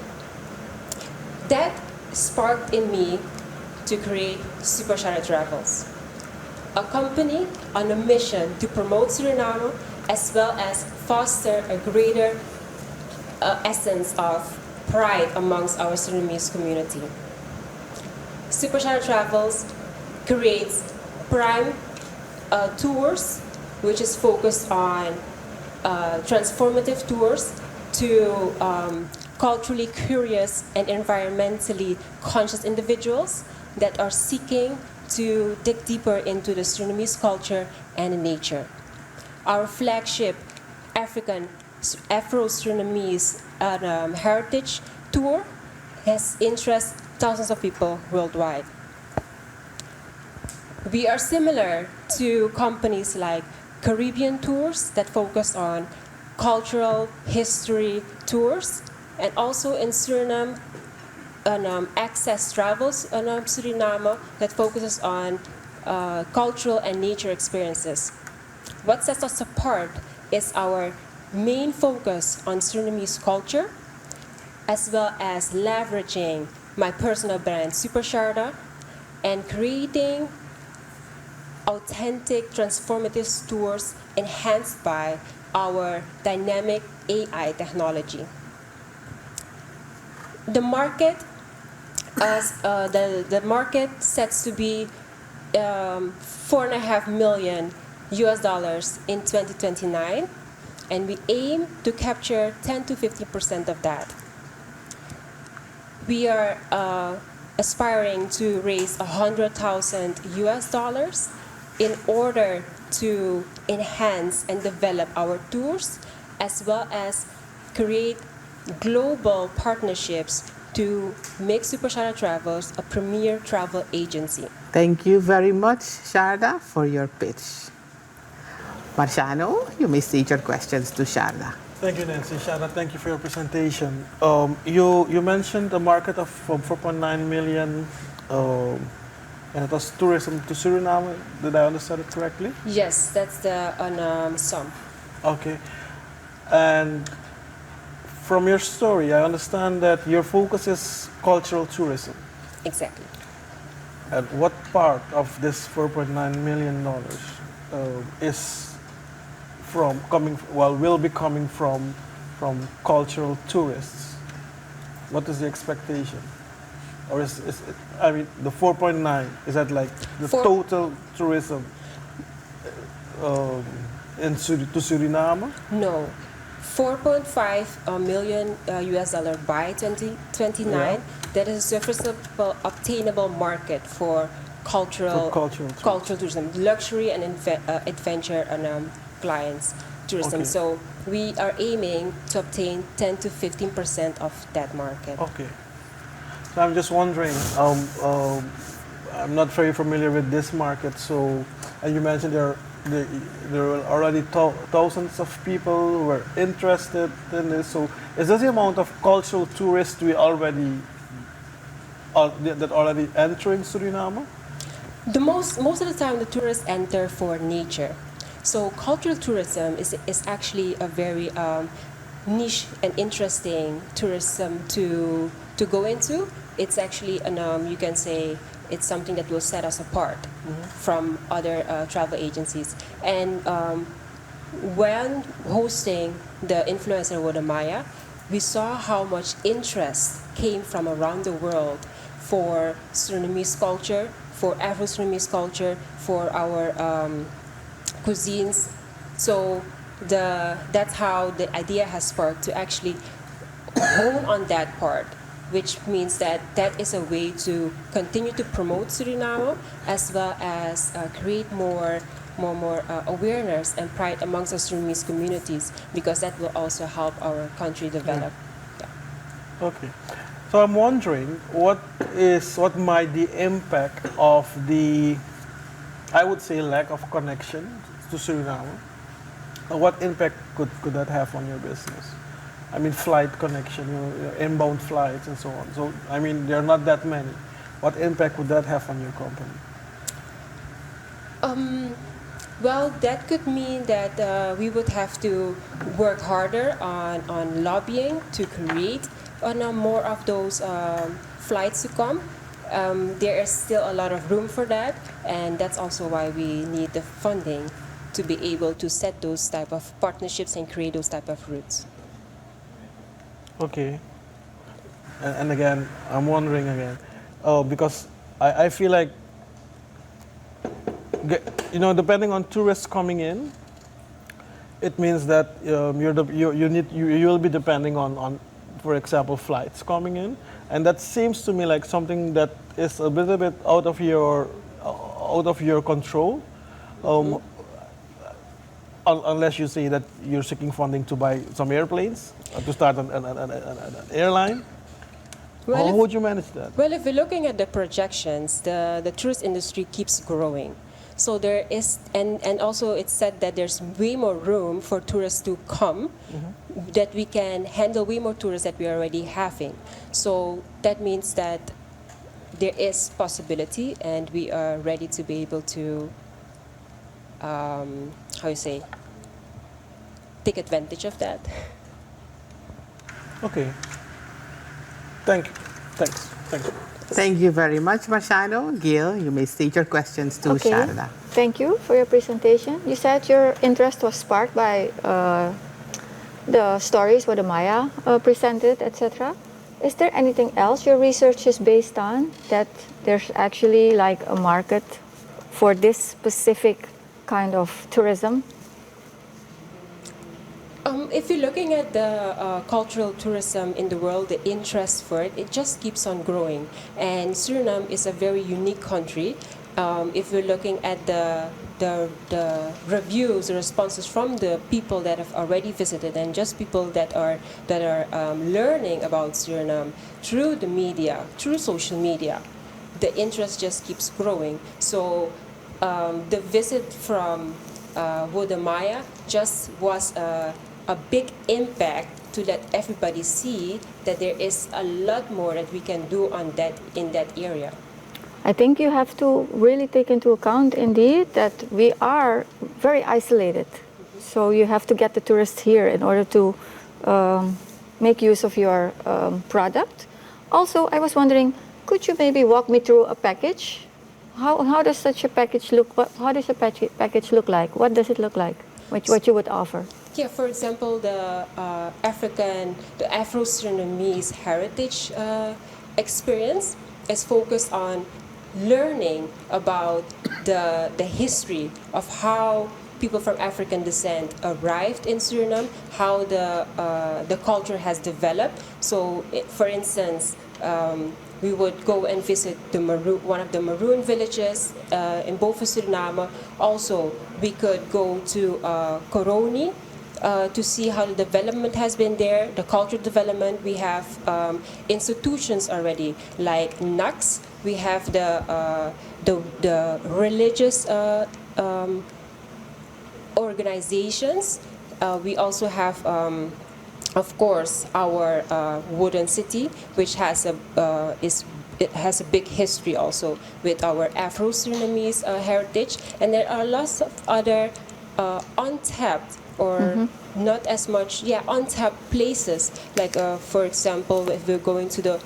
That sparked in me to create SuperSharda Travels, a company on a mission to promote Suriname as well as foster a greater essence of pride amongst our Surinamese community. SuperSharda Travels creates prime tours, which is focused on transformative tours to culturally curious and environmentally conscious individuals that are seeking to dig deeper into the Surinamese culture and nature. Our flagship Afro-Surinamese heritage tour has interested thousands of people worldwide. We are similar to companies like Caribbean Tours that focus on cultural history tours, and also in Suriname, Access Travels Suriname that focuses on cultural and nature experiences. what sets us apart is our main focus on Surinamese culture, as well as leveraging my personal brand, SuperSharda, and creating authentic, transformative tours enhanced by our dynamic AI technology. The market, the market sets to be $4.5 million in 2029, and we aim to capture 10 to 50% of that. We are aspiring to raise $100,000 in order to enhance and develop our tours, as well as create global partnerships to make SuperSharda Travels a premier travel agency. Thank you very much, Sharda, for your pitch. Marciano, you may state your questions to Sharda. Thank you, Nancy. Sharda, thank you for your presentation. You mentioned a market of from 4.9 million, and it was tourism to Suriname. Did I understand it correctly? Yes, that's the sum. Okay. And from your story, I understand that your focus is cultural tourism. Exactly. And what part of this $4.9 million is from coming, well, will be coming from cultural tourists? What is the expectation? Or is it, I mean, the 4.9, is that like the total tourism to Suriname? No. 4.5 million US dollar by 2029. Yeah. That is a serviceable, obtainable market for cultural tourism, luxury and adventure and clients tourism. Okay. So we are aiming to obtain 10 to 15% of that market. Okay. So I'm just wondering, I'm not very familiar with this market, so, and you mentioned there are already thousands of people who are interested in this. So is this the amount of cultural tourists we already entering Suriname? Most of the time, the tourists enter for nature. So cultural tourism is actually a very niche and interesting tourism to go into. It's actually you can say it's something that will set us apart from other travel agencies. And when hosting the influencer Wodamaya, we saw how much interest came from around the world for Surinamese culture, for Afro-Surinamese culture, for our cuisines. So that's how the idea has sparked to actually hone on that part, which means that is a way to continue to promote Suriname, as well as create more awareness and pride amongst the Surinamese communities, because that will also help our country develop. Yeah. Okay. So I'm wondering, what might the impact of the, I would say, lack of connection to Suriname? What impact could that have on your business? I mean, flight connection, your inbound flights and so on. So, I mean, there are not that many. What impact would that have on your company? Well, that could mean that we would have to work harder on lobbying to create more of those flights to come. There is still a lot of room for that, and that's also why we need the funding to be able to set those type of partnerships and create those type of routes. Okay. And again, I'm wondering again, because I feel like, depending on tourists coming in, it means that you will be depending on, for example, flights coming in, and that seems to me like something that is a little bit out of your control. Unless you say that you're seeking funding to buy some airplanes, to start an airline. Well, how would you manage that? Well, if we're looking at the projections, the tourist industry keeps growing. So there is, and also it's said that there's way more room for tourists to come, that we can handle way more tourists that we're already having. So that means that there is possibility, and we are ready to be able to how you say, take advantage of that. Okay. Thank you. Thanks. Thank you. Thank you very much, Marciano. Gail, you may state your questions to Okay. Sharda. Thank you for your presentation. You said your interest was sparked by the stories what the Maya presented, etc. Is there anything else your research is based on, that there's actually like a market for this specific kind of tourism? If you're looking at the cultural tourism in the world, the interest for it, it just keeps on growing. And Suriname is a very unique country. If you're looking at the reviews, the responses from the people that have already visited, and just people that are learning about Suriname through the media, through social media, the interest just keeps growing. So the visit from Wodamaya just was a big impact to let everybody see that there is a lot more that we can do on that in that area. I think you have to really take into account indeed that we are very isolated. So you have to get the tourists here in order to make use of your product. Also, I was wondering, could you maybe walk me through a package? How does such a package look? How does a package look like? What does it look like? What you would offer? Yeah, for example, the Afro-Surinamese heritage experience is focused on learning about the history of how people from African descent arrived in Suriname, how the culture has developed. So, for instance, we would go and visit one of the Maroon villages in Boven Suriname. Also, we could go to Koroni to see how the development has been there, the cultural development. We have institutions already like NAX. We have the religious organizations. We also have, of course, our wooden city, which has it has a big history also with our Afro-Surinamese heritage, and there are lots of other untapped or not as much, untapped places. Like for example, if we're going to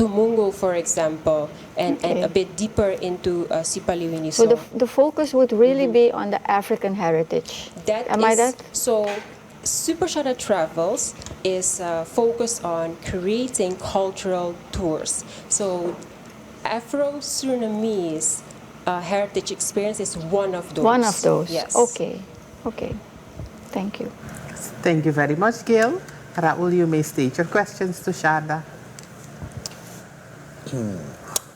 Mungo, for example, and a bit deeper into Sipaliwini. So the focus would really be on the African heritage. Am I that? So SuperSharda Travels is focused on creating cultural tours. So Afro-Surinamese heritage experience is one of those. One of those. Yes. Okay. Thank you. Thank you very much, Gail. Raul, you may state your questions to Sharda.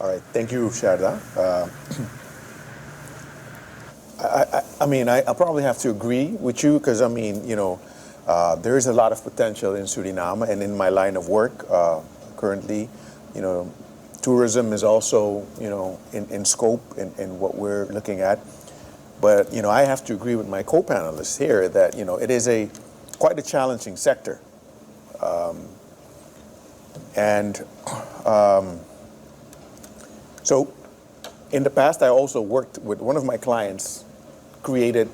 All right, thank you, Sharda. I probably have to agree with you because, there is a lot of potential in Suriname, and in my line of work currently, tourism is also, in scope in what we're looking at. But, I have to agree with my co-panelists here that, it is quite a challenging sector. So in the past, I also worked with one of my clients, created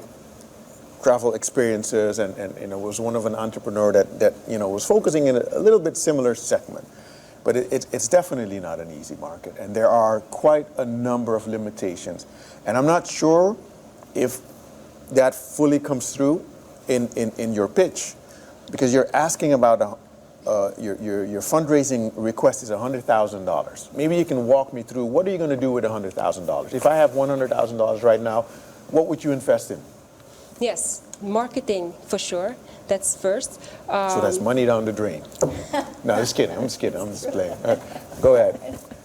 travel experiences, and was one of an entrepreneur that was focusing in a little bit similar segment. But it's definitely not an easy market, and there are quite a number of limitations. And I'm not sure if that fully comes through in your pitch, because you're asking about your fundraising request is $100,000. Maybe you can walk me through, what are you going to do with $100,000? If I have $100,000 right now, what would you invest in? Yes, marketing for sure. That's first. So that's money down the drain. No, I'm just kidding. I'm just playing. Go ahead.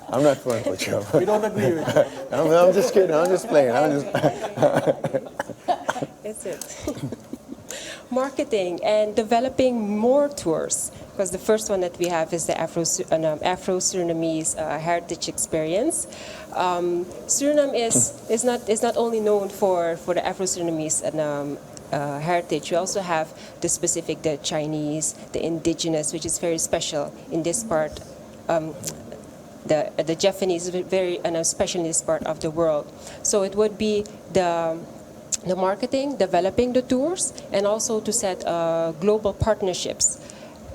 I'm not playing with you. We don't agree with you. I'm just kidding. I'm just playing. That's it. Marketing and developing more tours, because the first one that we have is the Afro-Surinamese heritage experience. Suriname is not only known for the Afro-Surinamese heritage. We also have the Chinese, the indigenous, which is very special in this part. the Japanese is very especially in this part of the world. So it would be the marketing, developing the tours, and also to set global partnerships.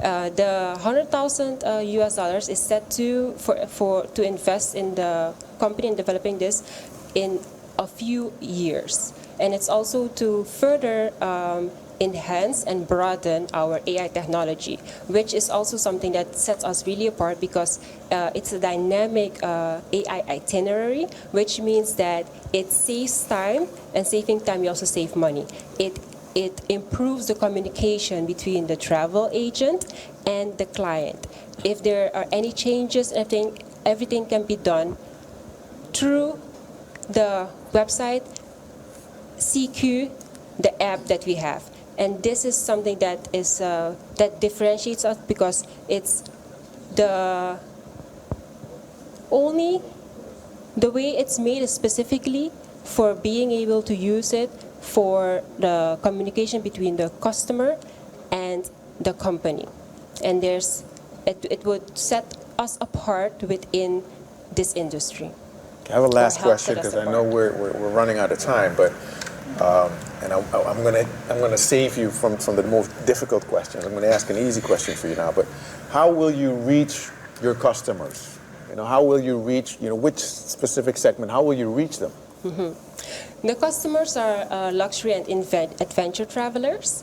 The $100,000 is set to invest in the company in developing this in a few years, and it's also to further enhance and broaden our AI technology, which is also something that sets us really apart because it's a dynamic AI itinerary, which means that it saves time, and saving time, you also save money. It improves the communication between the travel agent and the client. If there are any changes, everything can be done through the website, CQ, the app that we have. And this is something that is that differentiates us because it's the way it's made is specifically for being able to use it for the communication between the customer and the company. And it would set us apart within this industry. I have a last question because I know we're running out of time, but and I'm gonna save you from the most difficult questions. I'm gonna ask an easy question for you now. But how will you reach your customers? How will you reach which specific segment? How will you reach them? Mm-hmm. The customers are luxury and adventure travelers,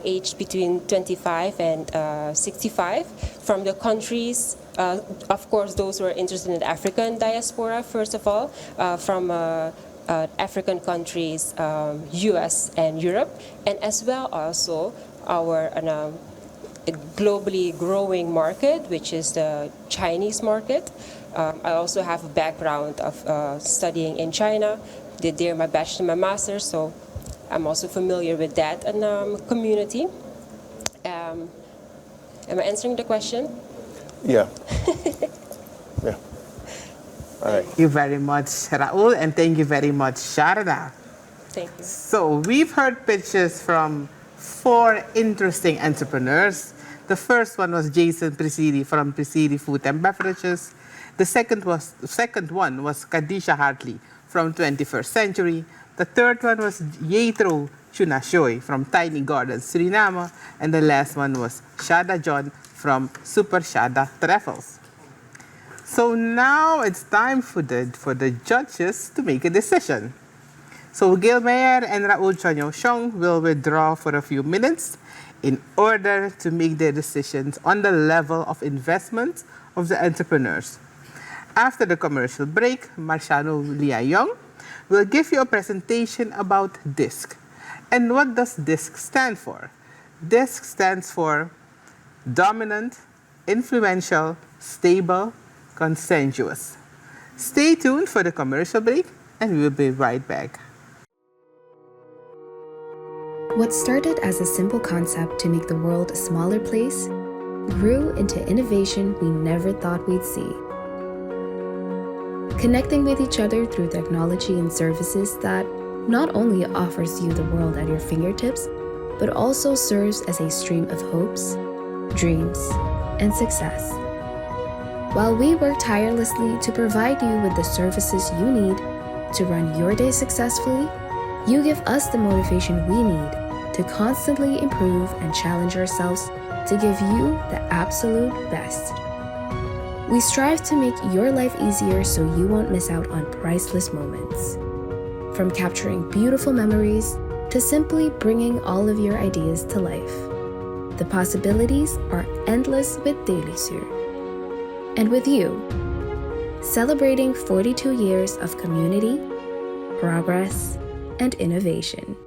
aged between 25 and 65, from the countries. Of course, those who are interested in the African diaspora, first of all, from African countries, US and Europe, and as well also our globally growing market, which is the Chinese market. I also have a background of studying in China, did there my bachelor and my master's, so I'm also familiar with that community. Am I answering the question? Yeah. Yeah. All right. Thank you very much, Raul, and thank you very much, Sharda. Thank you. So we've heard pitches from 4 interesting entrepreneurs. The first one was Jason Prisirie from Prisirie Food and Beverages. The second one was Kadisja Hardley from 21st Century. The third one was Jetro Choy from Tiny Gardens, Suriname. And the last one was Sharda Tjoen from SuperSharda Travels. So now it's time for the judges to make a decision. So Gilmeyer and Raul Chonyo will withdraw for a few minutes in order to make their decisions on the level of investment of the entrepreneurs. After the commercial break, Marciano Liayong will give you a presentation about DISC. And what does DISC stand for? DISC stands for Dominant, Influential, Stable, Consensuous. Stay tuned for the commercial break, and we will be right back. What started as a simple concept to make the world a smaller place grew into innovation we never thought we'd see. Connecting with each other through technology and services that not only offers you the world at your fingertips, but also serves as a stream of hopes, dreams, and success. While we work tirelessly to provide you with the services you need to run your day successfully, you give us the motivation we need to constantly improve and challenge ourselves to give you the absolute best. We strive to make your life easier so you won't miss out on priceless moments. From capturing beautiful memories to simply bringing all of your ideas to life. The possibilities are endless with 𝐂𝐨𝐧𝐜𝐿. And with you, celebrating 42 years of community, progress, and innovation.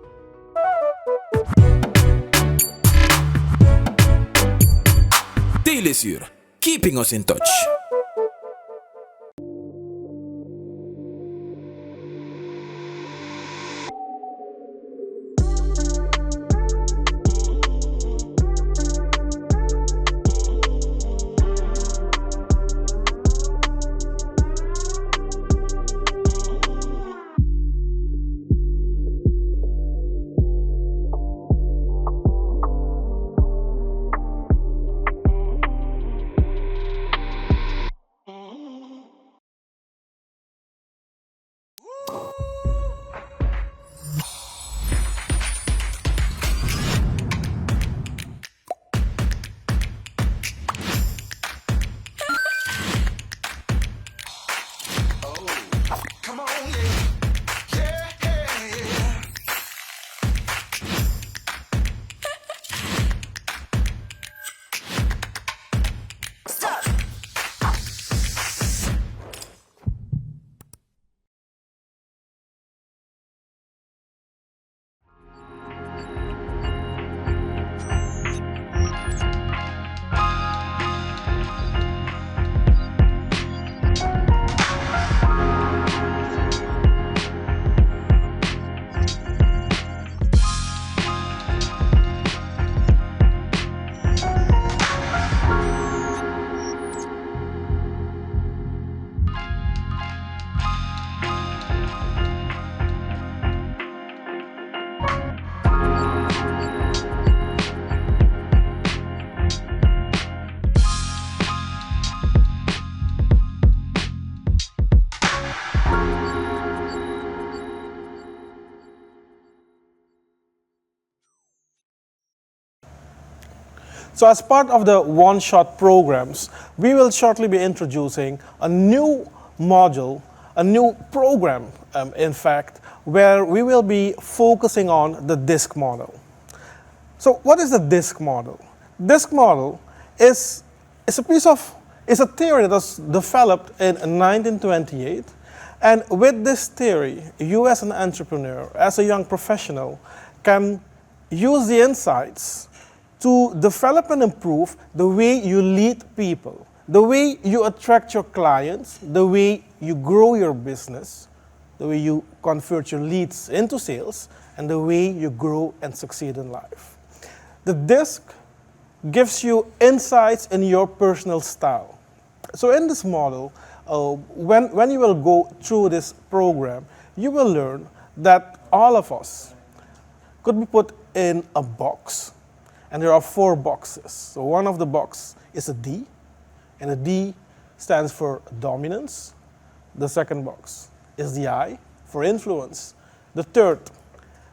𝐂𝐨𝐧𝐜𝐿, keeping us in touch. So as part of the OneShot programs, we will shortly be introducing a new module, a new program, in fact, where we will be focusing on the DISC model. So what is the DISC model? DISC model is a theory that was developed in 1928. And with this theory, you as an entrepreneur, as a young professional, can use the insights to develop and improve the way you lead people, the way you attract your clients, the way you grow your business, the way you convert your leads into sales, and the way you grow and succeed in life. The DISC gives you insights in your personal style. So in this model, when you will go through this program, you will learn that all of us could be put in a box. And there are 4 boxes. So one of the boxes is a D, and the D stands for dominance. The second box is the I for influence. The third,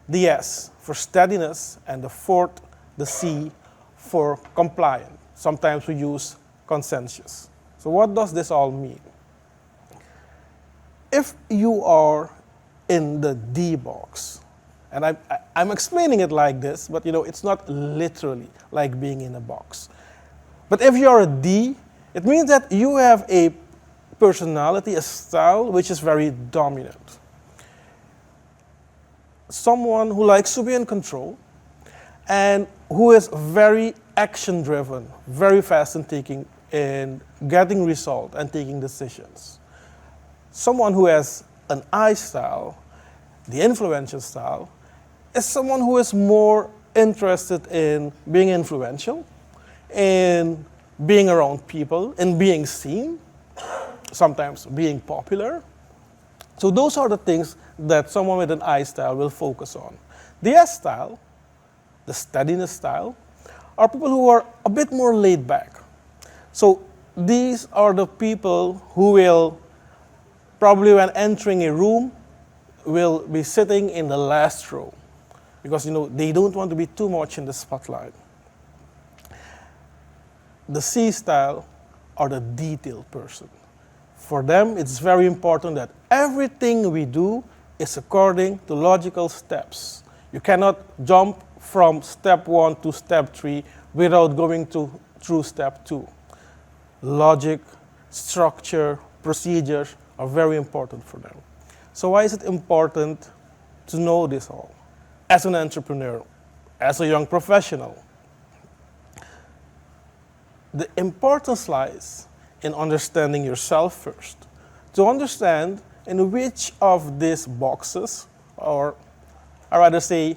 the S for steadiness, and the fourth, the C for compliant. Sometimes we use consensus. So what does this all mean? If you are in the D box, and I'm explaining it like this, but it's not literally like being in a box. But if you're a D, it means that you have a personality, a style, which is very dominant. Someone who likes to be in control, and who is very action-driven, very fast in getting results and taking decisions. Someone who has an I style, the influential style, is someone who is more interested in being influential, in being around people, in being seen, sometimes being popular. So those are the things that someone with an I style will focus on. The S style, the steadiness style, are people who are a bit more laid back. So these are the people who will probably, when entering a room, will be sitting in the last row because they don't want to be too much in the spotlight. The C style are the detailed person. For them, it's very important that everything we do is according to logical steps. You cannot jump from step 1 to step 3 without going through step 2. Logic, structure, procedures are very important for them. So why is it important to know this all? As an entrepreneur, as a young professional, the importance lies in understanding yourself first. To understand in which of these boxes, or I rather say,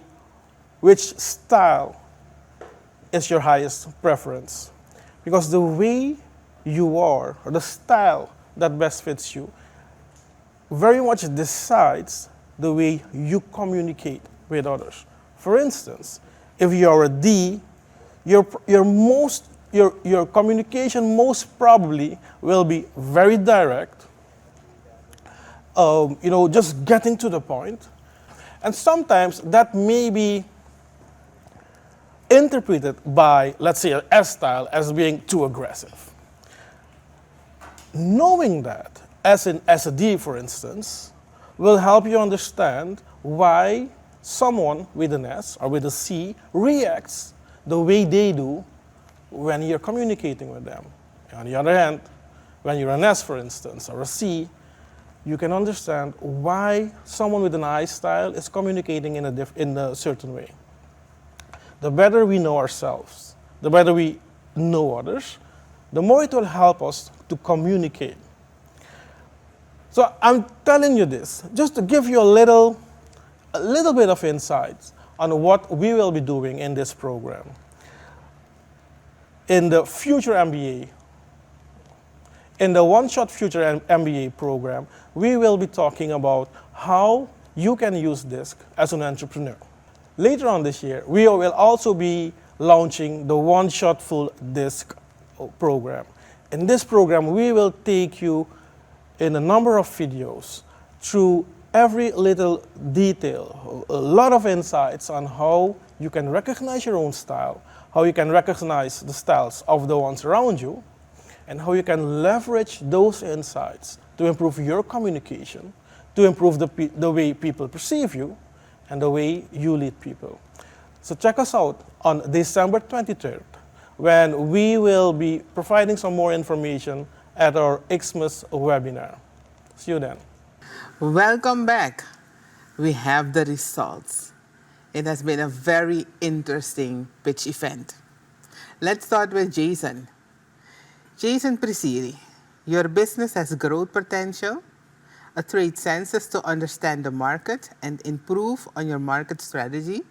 which style is your highest preference. Because the way you are, or the style that best fits you, very much decides the way you communicate with others. For instance, if you are a D, your communication most probably will be very direct, just getting to the point. And sometimes that may be interpreted by, let's say, an S style as being too aggressive. Knowing that, as a D, for instance, will help you understand why someone with an S or with a C reacts the way they do when you're communicating with them. On the other hand, when you're an S, for instance, or a C, you can understand why someone with an I style is communicating in a certain way. The better we know ourselves, the better we know others, the more it will help us to communicate. So I'm telling you this just to give you a little bit of insights on what we will be doing in this program. In the Future MBA, in the OneShot Future MBA program, we will be talking about how you can use DISC as an entrepreneur. Later on this year, we will also be launching the OneShot Full DISC program. In this program, we will take you in a number of videos through every little detail, a lot of insights on how you can recognize your own style, how you can recognize the styles of the ones around you, and how you can leverage those insights to improve your communication, to improve the way people perceive you, and the way you lead people. So check us out on December 23rd, when we will be providing some more information at our Xmas webinar. See you then. Welcome back. We have the results. It has been a very interesting pitch event. Let's start with Jason. Jason Prisirie, your business has growth potential, a trade census to understand the market and improve on your market strategy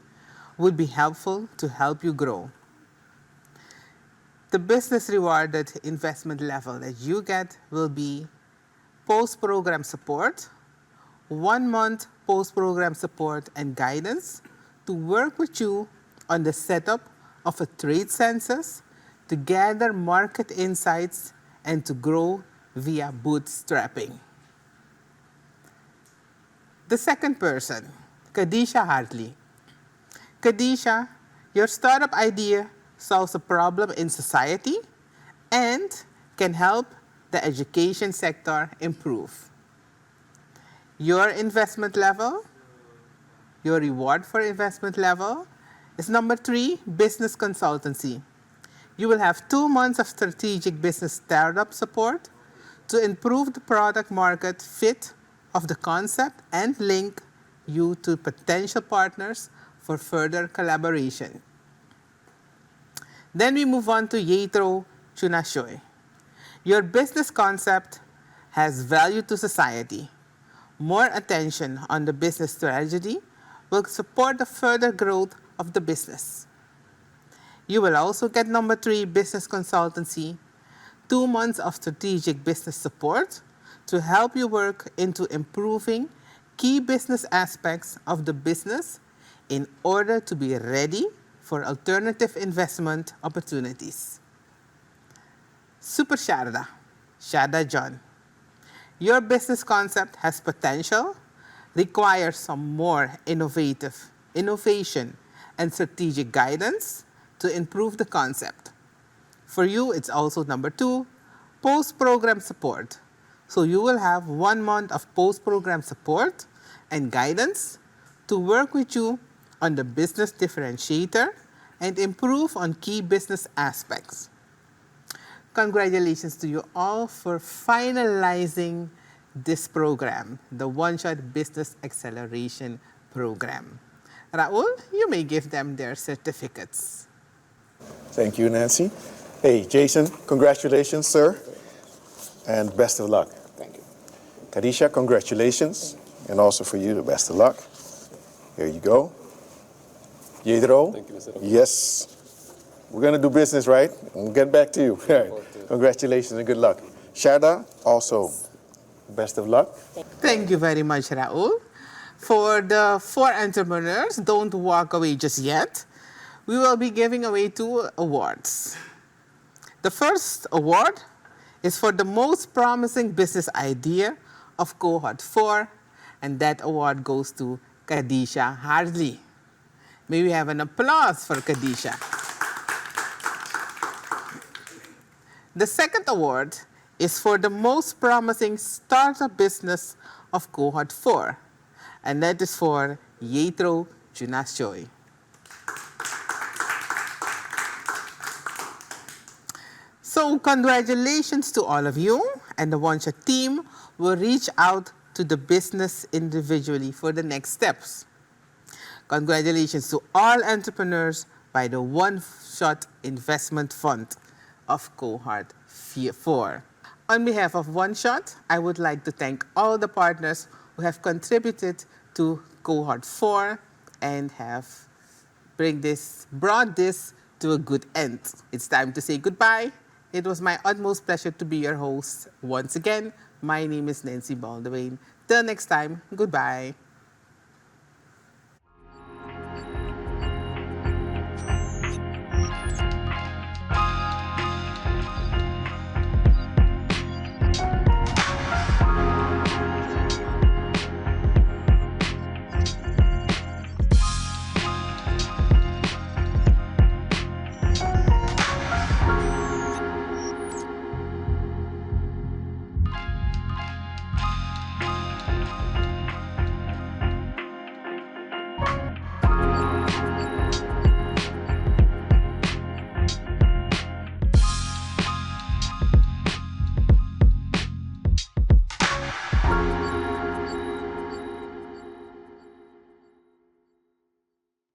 would be helpful to help you grow. The business rewarded investment level that you get will be post-program support, 1 month post-program support and guidance to work with you on the setup of a trade census, to gather market insights, and to grow via bootstrapping. The second person, Kadisja Hardley. Kadisja, your startup idea solves a problem in society and can help the education sector improve. Your investment level, your reward for investment level is number 3, business consultancy. You will have 2 months of strategic business startup support to improve the product market fit of the concept and link you to potential partners for further collaboration. Then we move on to Jetro Choy. Your business concept has value to society. More attention on the business strategy will support the further growth of the business. You will also get number 3, business consultancy, 2 months of strategic business support to help you work into improving key business aspects of the business in order to be ready for alternative investment opportunities. SuperSharda, Sharda John. Your business concept has potential, requires some more innovation and strategic guidance to improve the concept. For you, it's also number 2, post-program support. So you will have 1 month of post-program support and guidance to work with you on the business differentiator and improve on key business aspects. Congratulations to you all for finalizing this program, the OneShot Business Acceleration Program. Raul, you may give them their certificates. Thank you, Nancy. Hey, Jason, congratulations, sir, and best of luck. Thank you. Kadisja, congratulations, and also for you, the best of luck. Here you go. Jetro, Thank you, Mr. yes, we're going to do business, right? We'll get back to you. All right. Congratulations and good luck. Sharda, also, best of luck. Thank you very much, Raul. For the 4 entrepreneurs, don't walk away just yet. We will be giving away 2 awards. The first award is for the most promising business idea of Cohort 4, and that award goes to Kadisja Hardley. May we have an applause for Kadisja. The second award is for the most promising startup business of Cohort 4, and that is for Jetro Choy. So congratulations to all of you, and the OneShot team will reach out to the business individually for the next steps. Congratulations to all entrepreneurs by the OneShot Investment Fund of Cohort 4. On behalf of OneShot, I would like to thank all the partners who have contributed to Cohort 4 and have brought this to a good end. It's time to say goodbye. It was my utmost pleasure to be your host once again. My name is Nancy Baldwin. Till next time, goodbye.